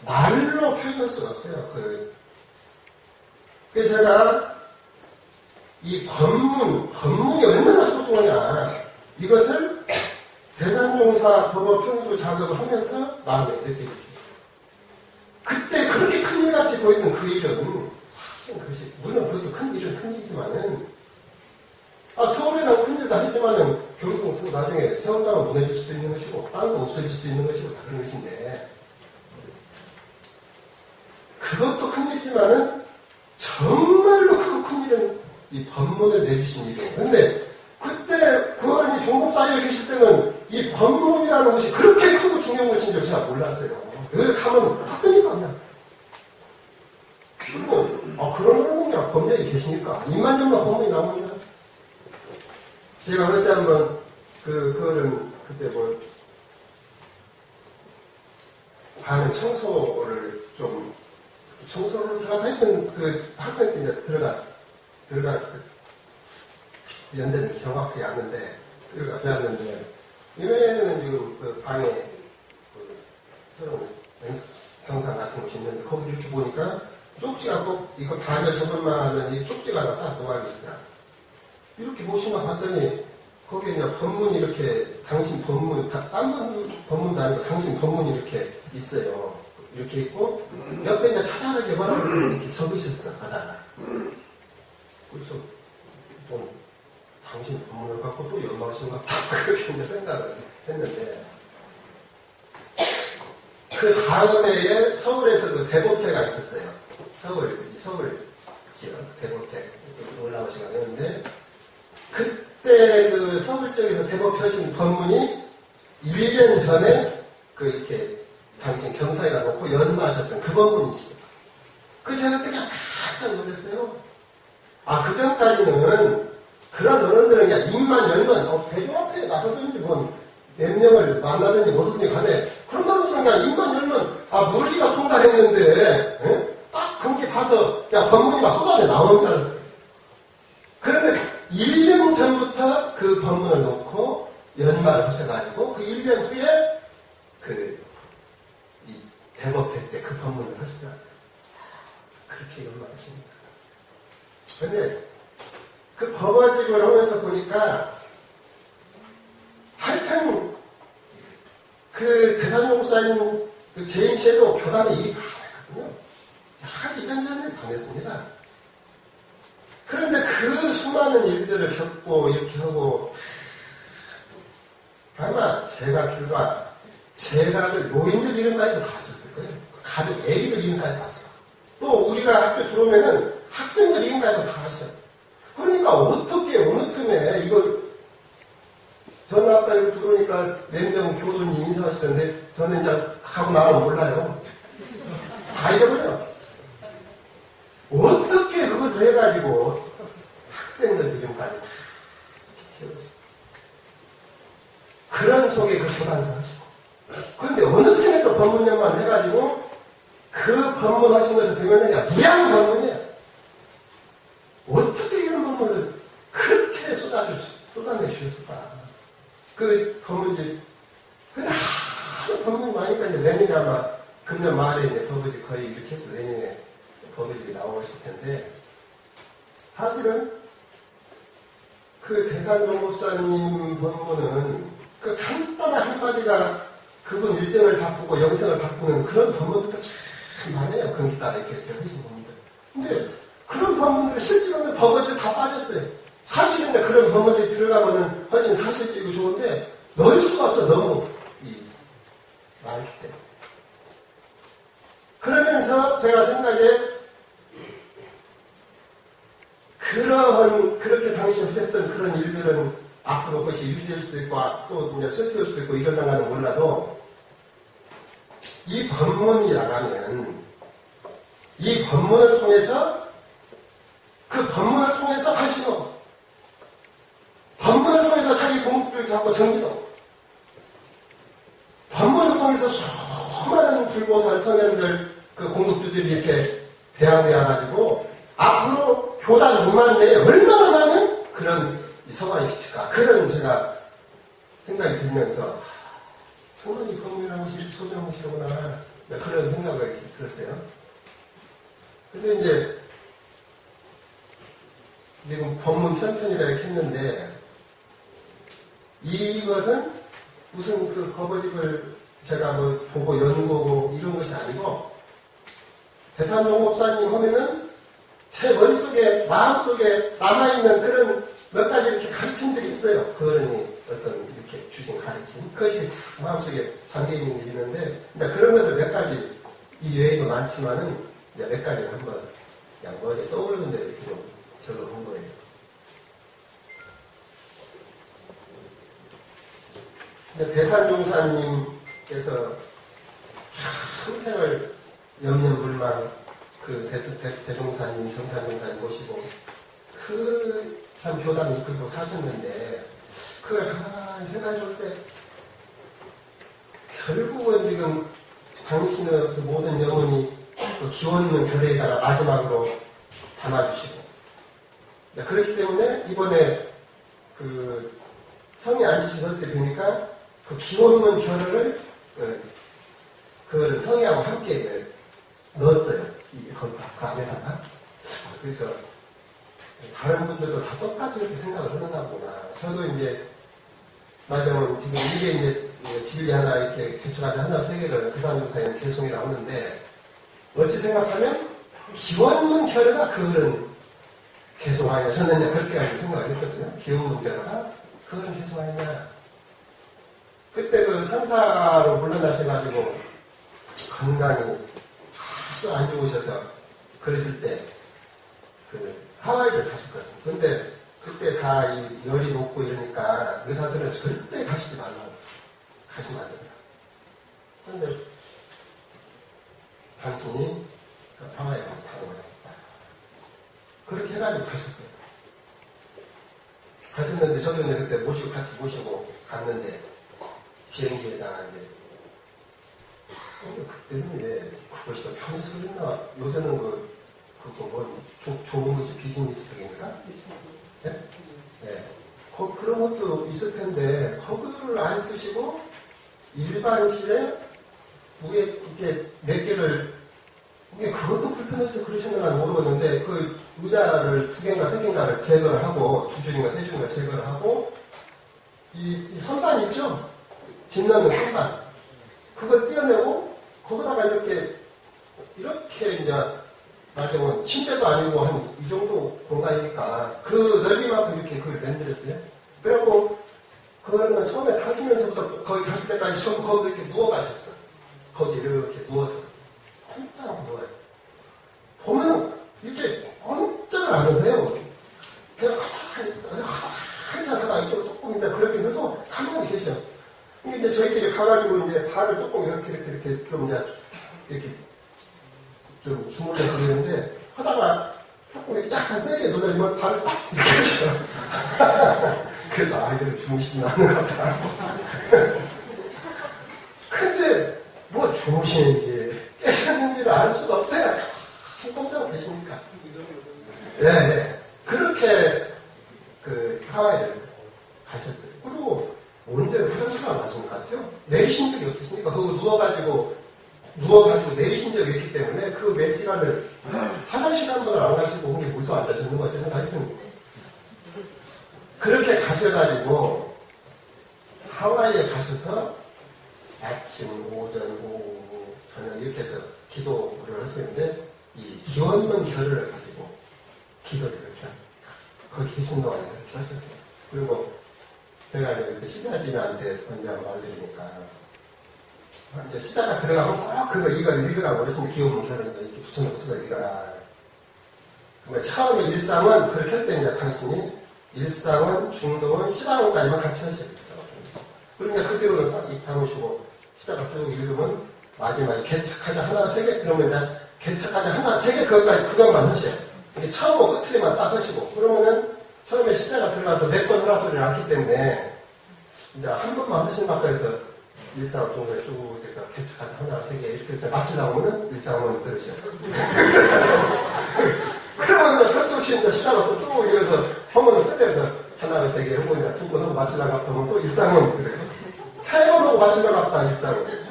말로 표현할 수가 없어요. 그래서 제가 이 법문이 얼마나 소중하냐 이것을 대산종사 법업편수 작업을 하면서 마음에 느끼겠어요. 그때 그렇게 큰일같이 보이던 그 일은 사실은 그것이 물론 그것도 큰 일은 큰 일이지만은 서울에는 큰일 다 했지만은 결국 그 나중에 세월가가 무너질 수도 있는 것이고 땅도 없어질 수도 있는 것이고 다 그런 것인데 그것도 큰일이지만은 정말로 큰 일은 이 법문을 내주신 일이에요. 근데 그때 그 어른이 중국사회에 계실 때는 이 법문이라는 것이 그렇게 크고 중요한 것인 줄 제가 몰랐어요. 여기 가면 봤더니까 그냥 그리고 그런 어른이야 법령이 계시니까 입만 열면 법문이 나오는 줄 알았어요. 제가 그때 한번 그 어른 그때 반 청소를 들어가 하여튼 그 학생 때 이제 들어갔어. 연대는 정확하게 아는데, 그걸 배웠는데, 이외에는 지금 그 방에 그 새로운 경상 같은 것이 있는데, 거기 이렇게 보니까 쪽지가 꼭 이거 반절 저번만은 이 쪽지가 딱 놓아 있으라. 이렇게 보시면 봤더니, 거기에 그냥 법문이 이렇게, 당신 법문, 딴 법문도 아니고 당신 법문이 이렇게 있어요. 이렇게 있고, 옆에 이제 자잘하게 뭐라고 이렇게 적으셨어, 바다가. 그래서, 좀, 당신 법문을 갖고 또 연마하신 것 같다. 그렇게 이제 생각을 했는데, 그 다음 해에 서울에서 그 대법회가 있었어요. 서울 지역 대법회 올라오시고 했는데, 그때 그 서울 쪽에서 대법하신 법문이 1년 전에 그 이렇게 당신 경사에다 놓고 연마하셨던 그 법문이시죠. 그 제가 그때 깜짝 놀랐어요. 아, 그 전까지는 그런 어른들은 그냥 입만 열면 대중 앞에 나서든지 몇 명을 만나든지 뭐든지 간에 그런 어른들은 그냥 입만 열면 물기가 통다 했는데 딱 그렇게 봐서 그냥 법문이 막 쏟아져 나오는 줄 알았어요. 그런데 1년 전부터 그 법문을 놓고 연말을 하셔가지고 그 1년 후에 이 대법회 때 그 법문을 하시더라고요. 그렇게 연말하십니다. 근데 그 법화집을 하면서 보니까 하여튼 그 대산용사님 그 재임시에도 교단에 일이 많았거든요. 여러 가지 이런저런 일이 많았습니다. 그런데 그 수많은 일들을 겪고 이렇게 하고 아마 제가 불과 제가 아들 노인들 이름까지도 다 하셨을 거예요. 가족 애기들 이름까지 봤어요. 또 우리가 학교 들어오면은 학생들 이름까지도 다 하셔요. 그러니까 어떻게 어느 틈에 이걸 저는 아까 이거 들어오니까 몇 명 교도님 인사하시던데 저는 이제 가고 나면 몰라요. 다 잊어버려. 어떻게 그것을 해가지고 학생들 이름까지 키워주고 그런 속에 그 교단서 하시고 그런데 어느 틈에 또 법문연만 해가지고 그 법문 하신 것을 보면 그냥 무양 법문이에요. 어떻게 이런 법문을 그렇게 쏟아내 주셨을까? 그 법문집 근데 하도 법문이 많으니까 이제 내년에 아마 금년 말에 이제 법문집 거의 이렇게 해서 내년에 법문집이 나오실 텐데 사실은 그 대산종목사님 법문은 그 간단한 한마디가 그분 일생을 바꾸고 영생을 바꾸는 그런 법문들도 참 많아요. 거기 따라 이렇게 하신 법문들. 근데 그런 법문들을 실제로는 법문집에 다 빠졌어요. 사실은 그런 법문들이 들어가면은 훨씬 사실적이고 좋은데 넣을 수가 없어. 너무 많기 때문에. 그러면서 제가 생각에 그렇게 당시 하셨던 그런 일들은 앞으로 그것이 유지될 수도 있고 또 이제 쇠퇴할 수도 있고 이러다가는 몰라도 이 법문이 나가면 이 법문을 통해서 그 법문을 통해서 하시고 법문을 통해서 자기 공부를 잡고 정지도 법문을 통해서 수많은 불보살 성현들 그 공덕주들이 이렇게 대항되어가지고 앞으로 교단 무만대에 얼마나 많은 그런 서방이 비칠까 그런 제가 생각이 들면서 정말 이 법문하시는 소정하시구나 그런 생각을 들었어요. 근데 이제 지금 법문 편편이라 이렇게 했는데 이것은 무슨 그 거버집을 제가 뭐 보고 연구하고 이런 것이 아니고 대산종목사님 하면은 제 머릿속에 마음속에 남아있는 그런 몇 가지 이렇게 가르침들이 있어요. 그 어른이 어떤 이렇게 주신 가르침 그것이 마음속에 잠겨있는 게 있는데 이제 그런 것을 몇 가지 이 외에도 많지만은 이제 몇 가지를 한번 그냥 머리에 떠오르는 대로 이렇게 좀 적어본 거예요. 대산종사님께서 평생을 염려불망 그 대종사님, 정산종사님 모시고 그 참 교단을 이끌고 사셨는데 그걸 가만히 생각해 볼 때 결국은 지금 당신의 그 모든 영혼이 그 기원문 결의에다가 마지막으로 담아주시고 그렇기 때문에 이번에 그 성이 안 지시던 때 보니까 그 기원문 결을 그 성의하고 함께 넣었어요. 그 안에다가. 그래서 다른 분들도 다 똑같이 이렇게 생각을 하는가 보구나. 저도 이제 맞으면 지금 이게 이제 진리 하나 이렇게 개척하자 하나 세 개를 그산조사에는 개송이라고 하는데 어찌 생각하면 기원문 결의가 그런 개송하냐. 저는 이제 그렇게 생각을 했거든요. 기원문 결의가 그런 개송하냐. 그때 그 상사로 물러나셔가지고 건강이 아주 안 좋으셔서 그러실 때 그 하와이를 가셨거든요. 근데 그때 다 이 열이 높고 이러니까 의사들은 절대 가시지 말라고 가시면 안 된다. 그런데 당신이 하와이에 가고 그렇게 해가지고 가셨어요. 가셨는데 저도 이제 그때 같이 모시고 갔는데 비행기에다가 이제 그때는 왜 그것이 더 편히 소리나 요새는 좋은 것이 비즈니스적인가? 네? 네. 그런 것도 있을 텐데 거기를 안 쓰시고 일반실에 위에 이렇게 몇 개를 이게 그것도 불편해서 그러시는가 모르겠는데 그 의자를 2개인가 3개인가를 제거를 하고 2줄인가 3줄인가 제거를 하고 이 선반 있죠? 집 넣는 선반 그걸 떼어내고 거기다가 이렇게 이제 나중에 침대도 아니고 한 이 정도 공간이니까 그 넓이만큼 이렇게 그걸 만들었어요. 그래갖고 그거는 처음에 타시면서부터 거기 가실 때까지 처음 거기서 이렇게 누워 가셨어. 거기 이렇게 누워서 꼼짝 누워요. 보면 이렇게 꼼짝을 안 하세요. 그냥 한참 하다 이쪽으로 조금 있다 그렇게 해도 가만히 계셔. 근데 저희끼리 가가지고 이제 발을 조금 이렇게 좀 이렇게 좀 주물러 드리는데 하다가 조금 이렇게 약간 세게 놀라지만 발을 딱 이렇게 하셔. 그래서 아이들 주무시진 않는 것 같다. 근데 뭐 주무시는지 깨셨는지를 알 수가 없어요. 꼼짝 계시니까. 네. 그렇게 그 하와이를 가셨어요. 그리고 오는데 화장실 안 가신 것 같아요. 내리신 적이 없으시니까 거기 누워가지고 내리신 적이 있기 때문에 그 몇 시간을 화장실 한 번을 안 가시고 거기 물도 안 자셨는 것 같아서 하여튼 그렇게 가셔가지고 하와이에 가셔서 아침, 오전, 오후, 저녁 이렇게 해서 기도를 하시는데 이 기원문 결을 가지고 기도를 이렇게 거기 계신 동안에 그렇게 하셨어요. 그리고 제가 이제 시자진한테 언제 말드리니까 이제 시자가 들어가면 이걸 읽으라고 그랬는데 기원문 결을 이렇게 붙여놓고 그걸 읽어라. 그러니까 처음에 일상은 그렇게 할 때 이제 당신이 일상은, 중동은, 시바론까지만 같이 하셔야겠어. 그러니까 그대로 딱 입 다무시고 시작을 쭉 읽으면 마지막에 개척하자 하나 세 개 그러면 이제 개척하자 하나 세 개 그것만 하셔요. 이게 처음하고 끝에만 딱 하시고 그러면은 처음에 시자가 들어가서 몇 번 하라 소리를 않기 때문에 이제 한 번만 하신 바꿔서 일상 중동에 쭉 해서 개척하자 하나 세 개 이렇게 해서 마치려고 하면은 일상은 그러셔. 그러면 펼쳐오신 이제 시작을 쭉 이어서 한번은 끝에서 하나 세 개 하고 이제 2번 하고 마치려고 하면 또 일상은 그래요. 3번 하고 마치려고 했다 일상은.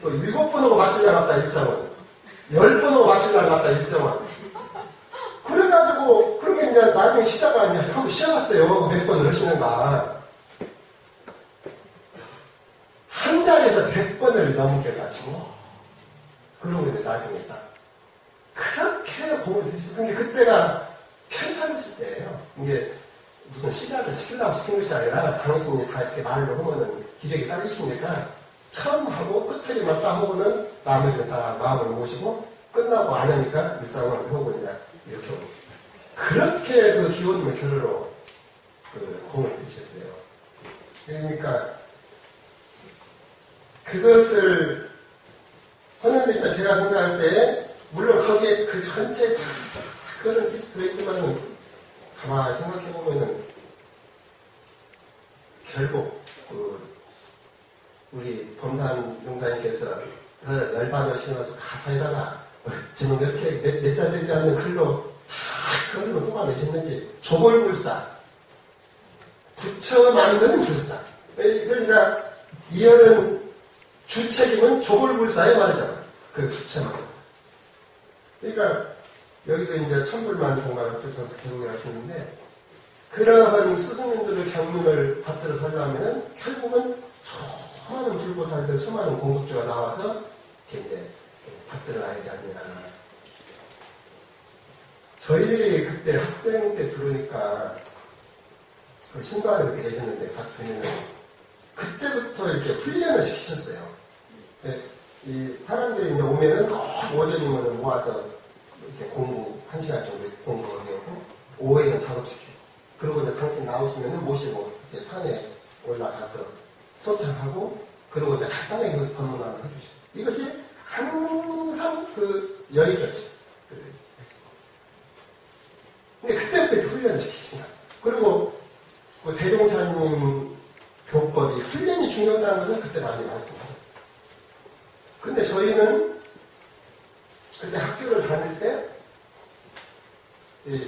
또 7번 하고 마치려고 했다 일상은. 10번 하고 마치려고 했다 일상은. 그래가지고 그러면 이제 나중에 시작을 한번 시작했대요. 몇 번을 하시는가. 한 자리에서 100번을 넘게 가지고 그러고 이제 나중에 딱 그렇게 공을 드시고 근데 그때가 편찮으실 때예요. 이게 무슨 시작을 시키려고 시킨 것이 아니라 당신이 다 이렇게 말로 하면은 기력이 딸리시니까 처음 하고 끝에만 딱 하고는 나머지는 다 마음을 모시고 끝나고 안 하니까 일상을 하고 이제 이렇게 오고 그렇게 그 기원문 결으로 그 공을 드셨어요. 그러니까 그것을 하는데 제가 생각할 때 물론 거기에 그 전체 다 그런 뜻이 들어있지만 가만히 생각해보면은 결국 우리 범산 용사님께서 열반을 신어서 가사에다가 어쩌면 이렇게 몇 자 되지 않는 글로 다 그걸로 뽑아내셨는지 조골불사 부처 만드는 불사. 그러니까 이어는 주책임은 조골불사의 말이잖아. 그 부처만. 그러니까 여기도 이제 천불만성만 합쳐서 개국을 하시는데 그러한 스승님들의 경륜을 받들어 살려면 결국은 수많은 불보살들, 수많은 공덕주가 나와서 이제 받들어 가야지 않냐. 저희들이 그때 학생 때 들으니까 신방에 그때 계셨는데 가서 보면은 그때부터 이렇게 훈련을 시키셨어요. 이 사람들이 이제 오면은 꼭 오전이면 모아서 이렇게 공부, 1시간 정도 공부하고 오후에는 작업시키고 그러고 이제 당신 나오시면은 모시고 이제 산에 올라가서 소창하고 그러고 이제 간단하게 여기서 법문을 해주시고 이것이 항상 그 여의도시. 근데 그때부터 이렇게 훈련을 시키신다. 그리고 그 대종사님 교법이 훈련이 중요하다는 것은 그때 많이 말씀하셨어요. 근데 저희는 그때 학교를 다닐 때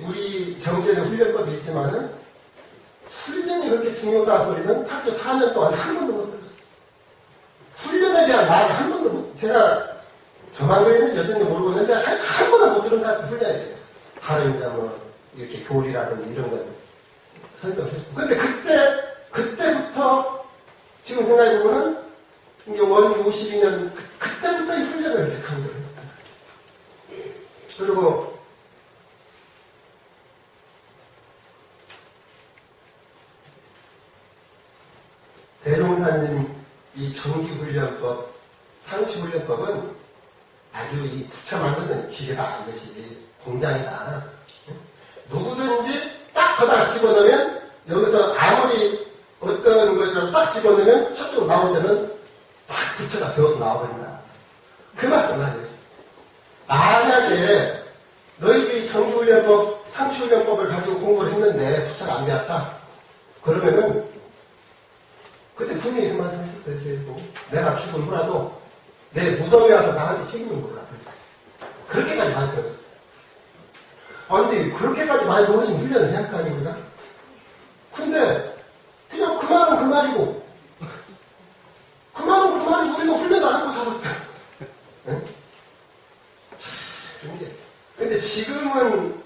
우리 정제는 훈련법이 있지만은 훈련이 그렇게 중요하다 소리는 학교 4년 동안 한 번도 못 들었어요. 훈련에 대한 말을 한 번도 못, 제가 저만 그랬는지 여전히 모르겠는데 한 번도 못 들은 것 같은 훈련이 되겠어요. 다른 이제 뭐 이렇게 교리라든지 이런 걸 설명을 했어요. 근데 그때부터 지금 생각해보면은 이게 원기 52년 그때부터 이 훈련을 이렇게 강조를 했습니다. 그리고 대종사님 이 전기훈련법, 상시훈련법은 아주 이 부처 만드는 기계다. 이것이 공장이다. 누구든지 딱 거기다 집어넣으면 여기서 아무리 어떤 것이라도 딱 집어넣으면 저쪽으로 나온 데는 딱 부처가 배워서 나와버린다. 그 말씀을 하는 것이죠. 만약에 너희들이 전기훈련법, 상시훈련법을 가지고 공부를 했는데 부처가 안 배웠다. 그러면은 그때 분명히 그 말씀 하셨어요. 저희도. 내가 죽은 후라도 내 무덤에 와서 나한테 책임을 물으라. 그렇게까지 말씀하셨어요. 아니, 그렇게까지 말씀하신 훈련을 해야 할 거 아니에요, 우리가? 근데, 그냥 그 말은 그 말이고, 그 말은 그 말이고, 우리가 훈련 안 하고 살았어요. 네? 참, 이게. 근데 지금은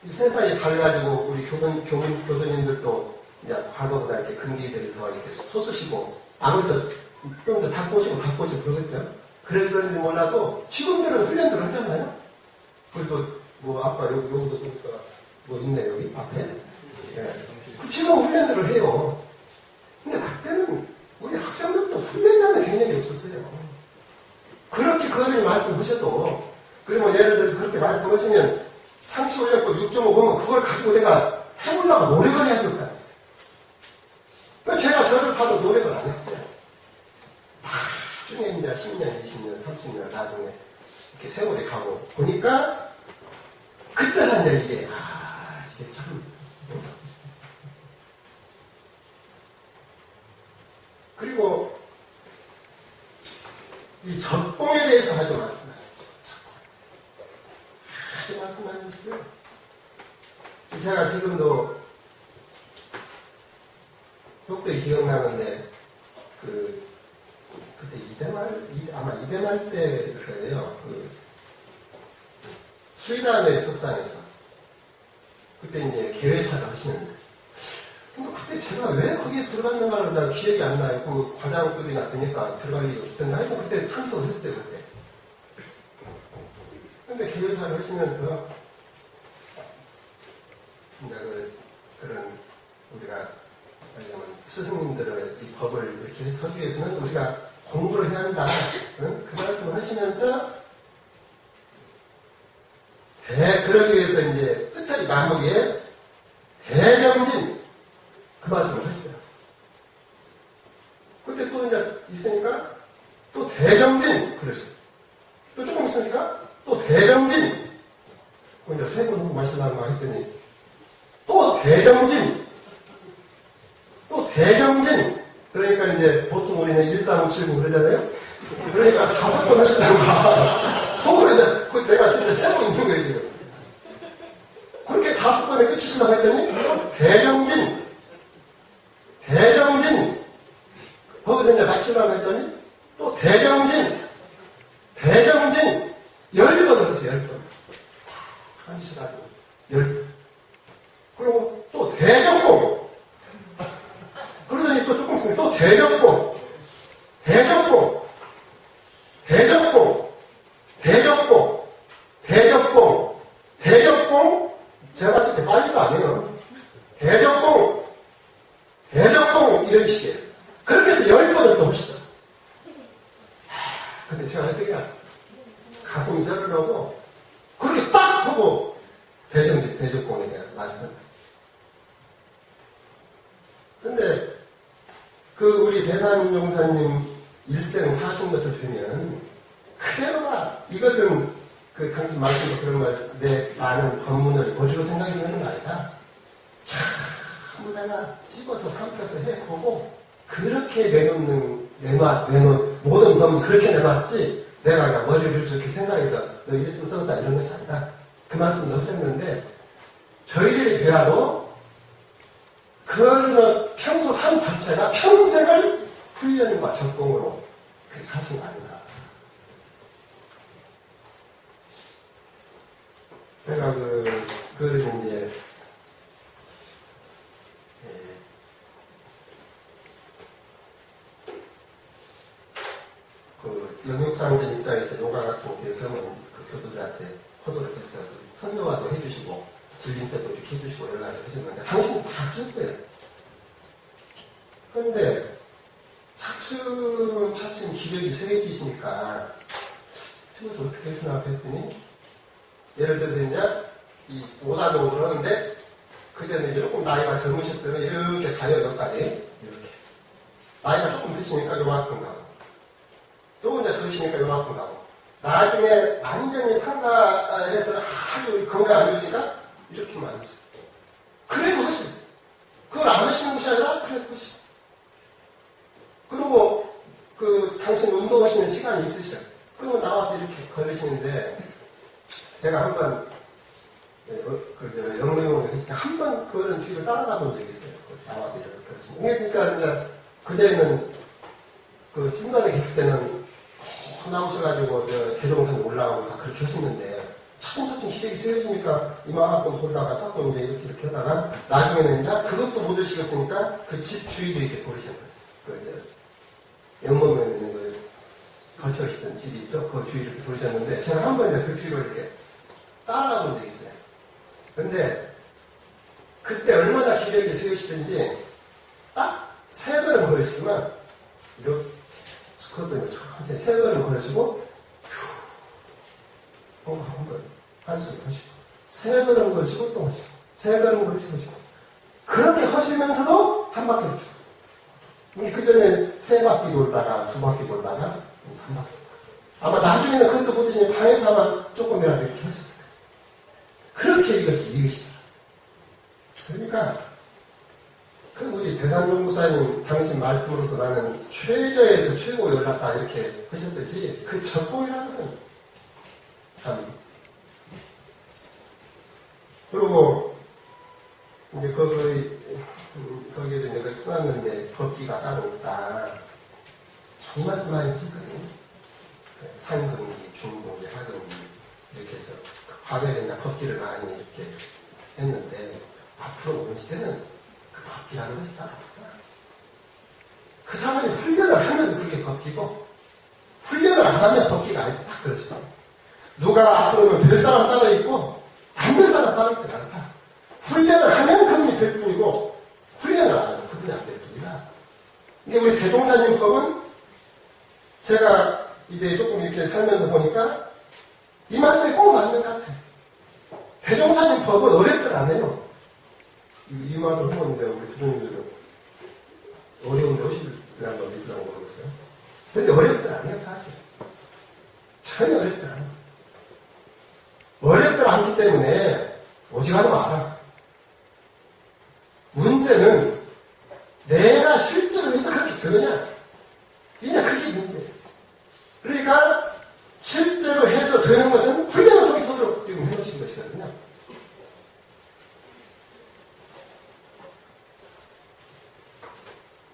이 세상이 달라가지고, 우리 교도님들도 이제 과거보다 이렇게 금기들이 더 이렇게 솟으시고, 아무래도 좀 더 바꾸시고 그러겠죠? 그래서 그런지 몰라도, 지금들은 훈련들을 하잖아요? 그리고 뭐 아까 여기도 보니까 뭐 있네 여기 앞에. 예. 그 지금 훈련들을 해요. 근데 그때는 우리 학생들도 훈련이라는 개념이 없었어요. 그렇게 그거를 말씀하셔도 그러면 예를 들어서 그렇게 말씀하시면 상시훈련법 6.5 보면 그걸 가지고 내가 해보려고 노력을 해야 될까? 그러니까 제가 저를 봐도 노력을 안 했어요. 나중에 이제 10년, 20년, 30년 나중에 이렇게 세월이 가고 보니까 그때 산다 이게. 이게 참. 그리고 이 적공에 대해서 아주 말씀하셨죠. 아주 말씀하셨어요. 제가 지금도 독도에 기억나는데 그때 아마 이대말 때 거예요. 수의단의 석상에서 그때 이제 개회사를 하시는데 근데 그때 제가 왜 거기에 들어갔는가를 나 기억이 안 나요. 그 과장급이나 되니까 들어갈 일이 없었나 해서 그때 참석을 했어요. 그때. 근데 개회사를 하시면서 이제 그런 우리가 스승님들의 이 법을 이렇게 서기 위해서는 우리가 공부를 해야 한다. 그 말씀을 하시면서 그러기 위해서 이제 끝까지 마무리에 대정진 그 말씀을 했어요. 그때 또 이제 있으니까 또 대정진 그러죠. 또 조금 있으니까 또 대정진 이제 세 번 후고 마시려고 했더니 또 대정진 그러니까 이제 보통 우리는 1357구 그러잖아요. 그러니까 5번 하시려고 속으로 이제 내가 쓸 때 3번 있는 거예요 지금. 그렇게 5번에 끝이시려고 했더니 또 대정진 하시려고 했더니 또 대정진 10번을 하세요. 10번. 앉으셔가지고 10번. 그리고 또 대정공. 그러더니 또 조금 있으면 또 대정공. 제가 저렇게 빨리도 안 해요. 대적공 이런 식이에요. 그렇게 해서 10번을 또 하시죠. 근데 제가 어떻게 가슴이 저르려고 그렇게 딱 하고 대적공에 대한 말씀. 근데 그 우리 대산용사님 일생 사신 것을 보면 그대로가 이것은 그 당신 말씀도 그런 거 내 아는 법문을 어디로 생각이 드는 거 아니다. 전부 내가 집어서 삼켜서 해보고 그렇게 내놓은 모든 법문 그렇게 내놨지 내가 그냥 머리를 이렇게 생각해서 너 일씀 썼다 이런 것이 아니다. 그 말씀도 하셨는데 저희들이 배워도 그 평소 삶 자체가 평생을 훈련과 적공으로 그렇게 사신 거 아닌가. 제가 이제, 영육상전 입장에서 요가 같은 경험 교도들한테 호도를 해서 선교화도 해주시고, 불림 때도 이렇게 해주시고, 여러 가지 해주셨는데, 당신이 다 하셨어요. 그런데, 차츰 기력이 세해지시니까, 저것을 어떻게 하시나 했더니, 예를 들어서 이제 이 5단으로 그러는데 그전에 조금 나이가 젊으셨어요. 이렇게 가요. 여기까지 이렇게 나이가 조금 드시니까 요만큼 가고 또 이제 드시니까 요만큼 가고 나중에 완전히 상사에서 아주 건강 안 좋으니까 이렇게만 하죠. 그래도 하시고 그걸 안 하시는 것이 아니라 그래도 하시고 그리고 당신 운동하시는 시간이 있으셔. 그러면 나와서 이렇게 걸으시는데 제가 한번 영롱을 했을 때 한 번 그런 뒤로 따라가 본 적이 있어요. 나와서 이렇게 걸으시는. 그러니까 이제 그제는 신반에 계실 때는 나오셔가지고 계룡산에 올라가고 다 그렇게 하셨는데 차츰 기력이 세워지니까 이만큼 돌다가 자꾸 이제 이렇게 하다가 나중에는 이제 그것도 못 하시겠으니까 그 집 주위를 이렇게 걸으시는 거예요. 영범에 거쳐있던 집이 있죠. 그 주위를 이렇게 돌으셨는데 제가 한 번 이제 그 주위를 이렇게 따라가 본 적이 있어요. 근데 그때 얼마나 기력이 세우시든지 딱 3걸음 걸으시면 이렇게 그것도 이제 3걸음 걸으시고 한번 한숨 하시고 3걸음 걸으시고 또 하시고 3걸음 걸으시고 그렇게 하시면서도 한 바퀴를 쭉 그 전에 3바퀴 돌다가 2바퀴 돌다가 한 바퀴 아마 나중에는 그것도 못 드시면 방에서 아마 조금이라도 이렇게 하셨을 거예요. 그렇게 이것을 이으시더라. 그러니까 우리 대단연구사님 당신 말씀으로도 나는 최저에서 최고 열났다 이렇게 하셨듯이 그 적공이라는 것은 참 그리고 이제 거기에도 이제 써놨는데 법기가 따로 없다. 정말 말씀하기 힘거든요. 상근기, 중근기, 하근기 이렇게 해서 과거에는 법기를 많이 이렇게 했는데 앞으로 오는 시대는 그 법기라는 것이 따로 없다. 그 사람이 훈련을 하면 그게 법기고 훈련을 안 하면 법기가 아니다. 딱 그러셨어요. 누가 앞으로는 될 사람 따로 있고 안 될 사람 따로 있지 않다. 훈련을 하면 그분이 될 뿐이고 훈련을 안 하면 그분이 안 될 뿐이다. 근데 우리 대종사님 법은 제가 이제 조금 이렇게 살면서 보니까 이 말씀이 꼭 맞는 것 같아요. 대종사님 법은 어렵들 안 해요. 이 말을 해보는데 우리 부모님들은 어려운데 오시더란 걸 믿으라고 모르겠어요. 근데 어렵들 안 해요, 사실. 전혀 어렵들 안 해요. 어렵들 않기 때문에 오직하지 마라. 문제는 내가 실제로 해서 그렇게 되느냐. 이냐 그게 문제예요. 그러니까 실제로 해서 되는 것은 훈련을 통해서 지금 해놓으신 것이거든요.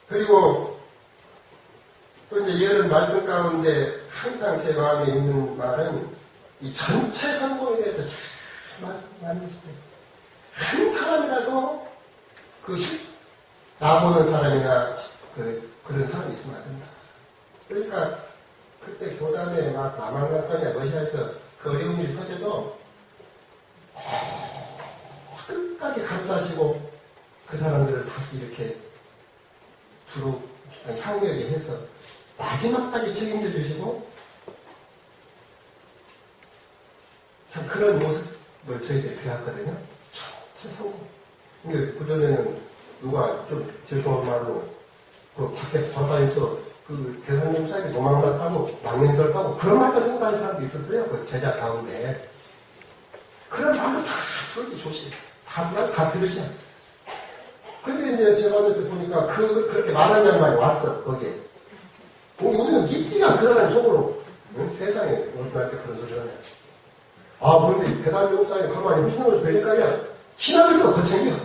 그리고 또 이 여름 말씀 가운데 항상 제 마음에 있는 말은 이 전체 성공에 대해서 잘 말씀 많이 했어요. 한 사람이라도 나보는 사람이나 그런 사람이 있으면 안 된다. 그러니까 그때 교단에 막 남한강권이나 러시아에서 그 어려운 일이 터져도 끝까지 감싸시고 그 사람들을 다시 이렇게 향유하게 해서 마지막까지 책임져 주시고 참 그런 모습을 저희들이 배웠거든요. 전체 성공. 그전에는 누가 좀 죄송한 말로 그 밖에 돌아다니면서 그 대상님 사이에 도망갔다고 망명들었다고 그런 말까지 생각하는 사람도 있었어요. 그 제자 가운데. 그런 말도 다 들기 조심. 다 들으셔. 근데 이제 제가 어릴 때 보니까 그렇게 말한 양반이 왔어, 거기에. 우리는 믿지가 않고 그 사람 속으로. 응? 세상에, 우리한테 그런 소리 하네. 아, 그런데 대단히 목사님 가만히 후신한 것을 배릴 거 아니야? 신하들 거더 챙겨.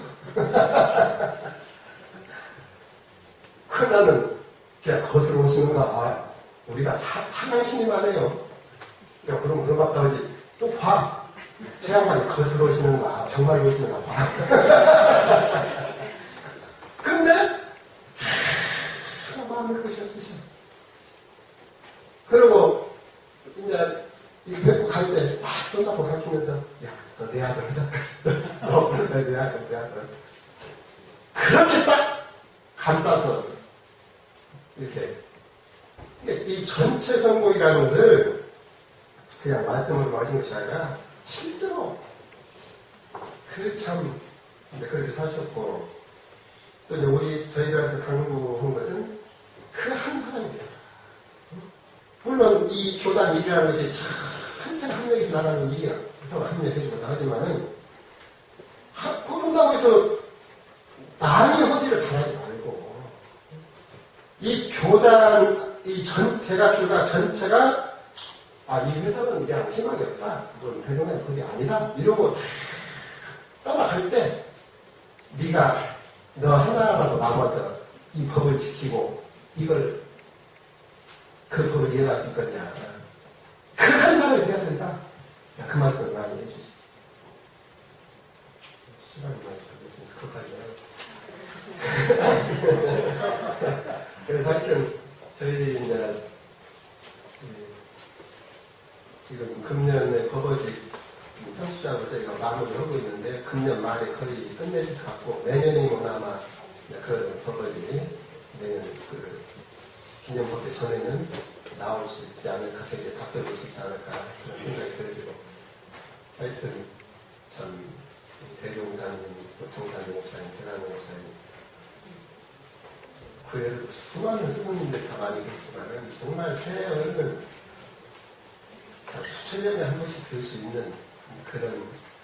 그 나는 그냥 거스러우시는가. 아, 우리가 사냥신이만 해요. 야, 그럼 그런 것 같다 하지. 또 봐. 제 양반이 거스러우시는가. 정말 오시는가 봐. 근데, 마음에 그것이 없으셔. 그리고, 이제, 이 뵙고 갈 때, 손잡고 가시면서, 야, 너 내 아들 하자. 너, 내 아들. 그렇게 딱, 감싸서, 이렇게. 이 전체 선곡이라는 것을, 그냥 말씀으로 하신 것이 아니라, 실제로, 그렇게 사셨고, 또 저희들한테 강구한 것은 그 한 사람이죠. 물론 이 교단 일이라는 것이 한참 합력해서 나가는 일이야. 서로 합력해주고 하지만은 그런다고 해서 남의 허지를 바라지 말고 이 교단 제가 출가 전체가 이 회사는 그냥 희망이 없다. 그건 회사는 그게 아니다. 이러고 떠나갈 때 네가 너 하나라도 남아서 이 법을 지키고 그 법을 이해할 수 있거냐. 그 한 사람이 돼야 된다. 그 말씀 많이 해주시죠. 시간이 많이 걸렸으니까 그래서 하여튼 저희들이 이제 지금 금년에 버거지 편수작을 저희가 마무리하고 있는데 금년 말에 거의 끝내실 것 같고 내년이면 아마 그 버거지 내년 기념버거 전에는 나올 수 있지 않을까 저희가 답변을 볼 수 있지 않을까 그런 생각이 들어지고 하여튼 참 대종사님, 정사님 목사님, 대단한 목사님 그 외에도 수많은 스승님들 다 많이 계시지만은 정말 새해에는 수천 년에 한 번씩 뵐 수 있는 그런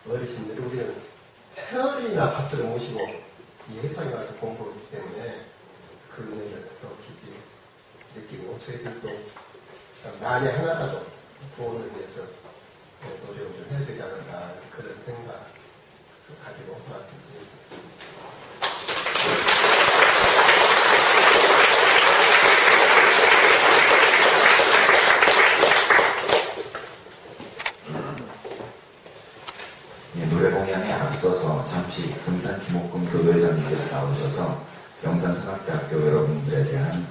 어르신들이 우리는 세월이나 받들어 모시고 이 회사에 와서 공부하기 때문에 그 은혜를 더 깊이 느끼고 저희들도 만에 하나라도 보호를 위해서 노력을 좀 해야 되지 않을까 그런 생각 가지고 말씀드리겠습니다. 노래 공연에 앞서서 잠시 금산 김옥금 교도회장님께서 나오셔서 영산성악대학교 여러분들에 대한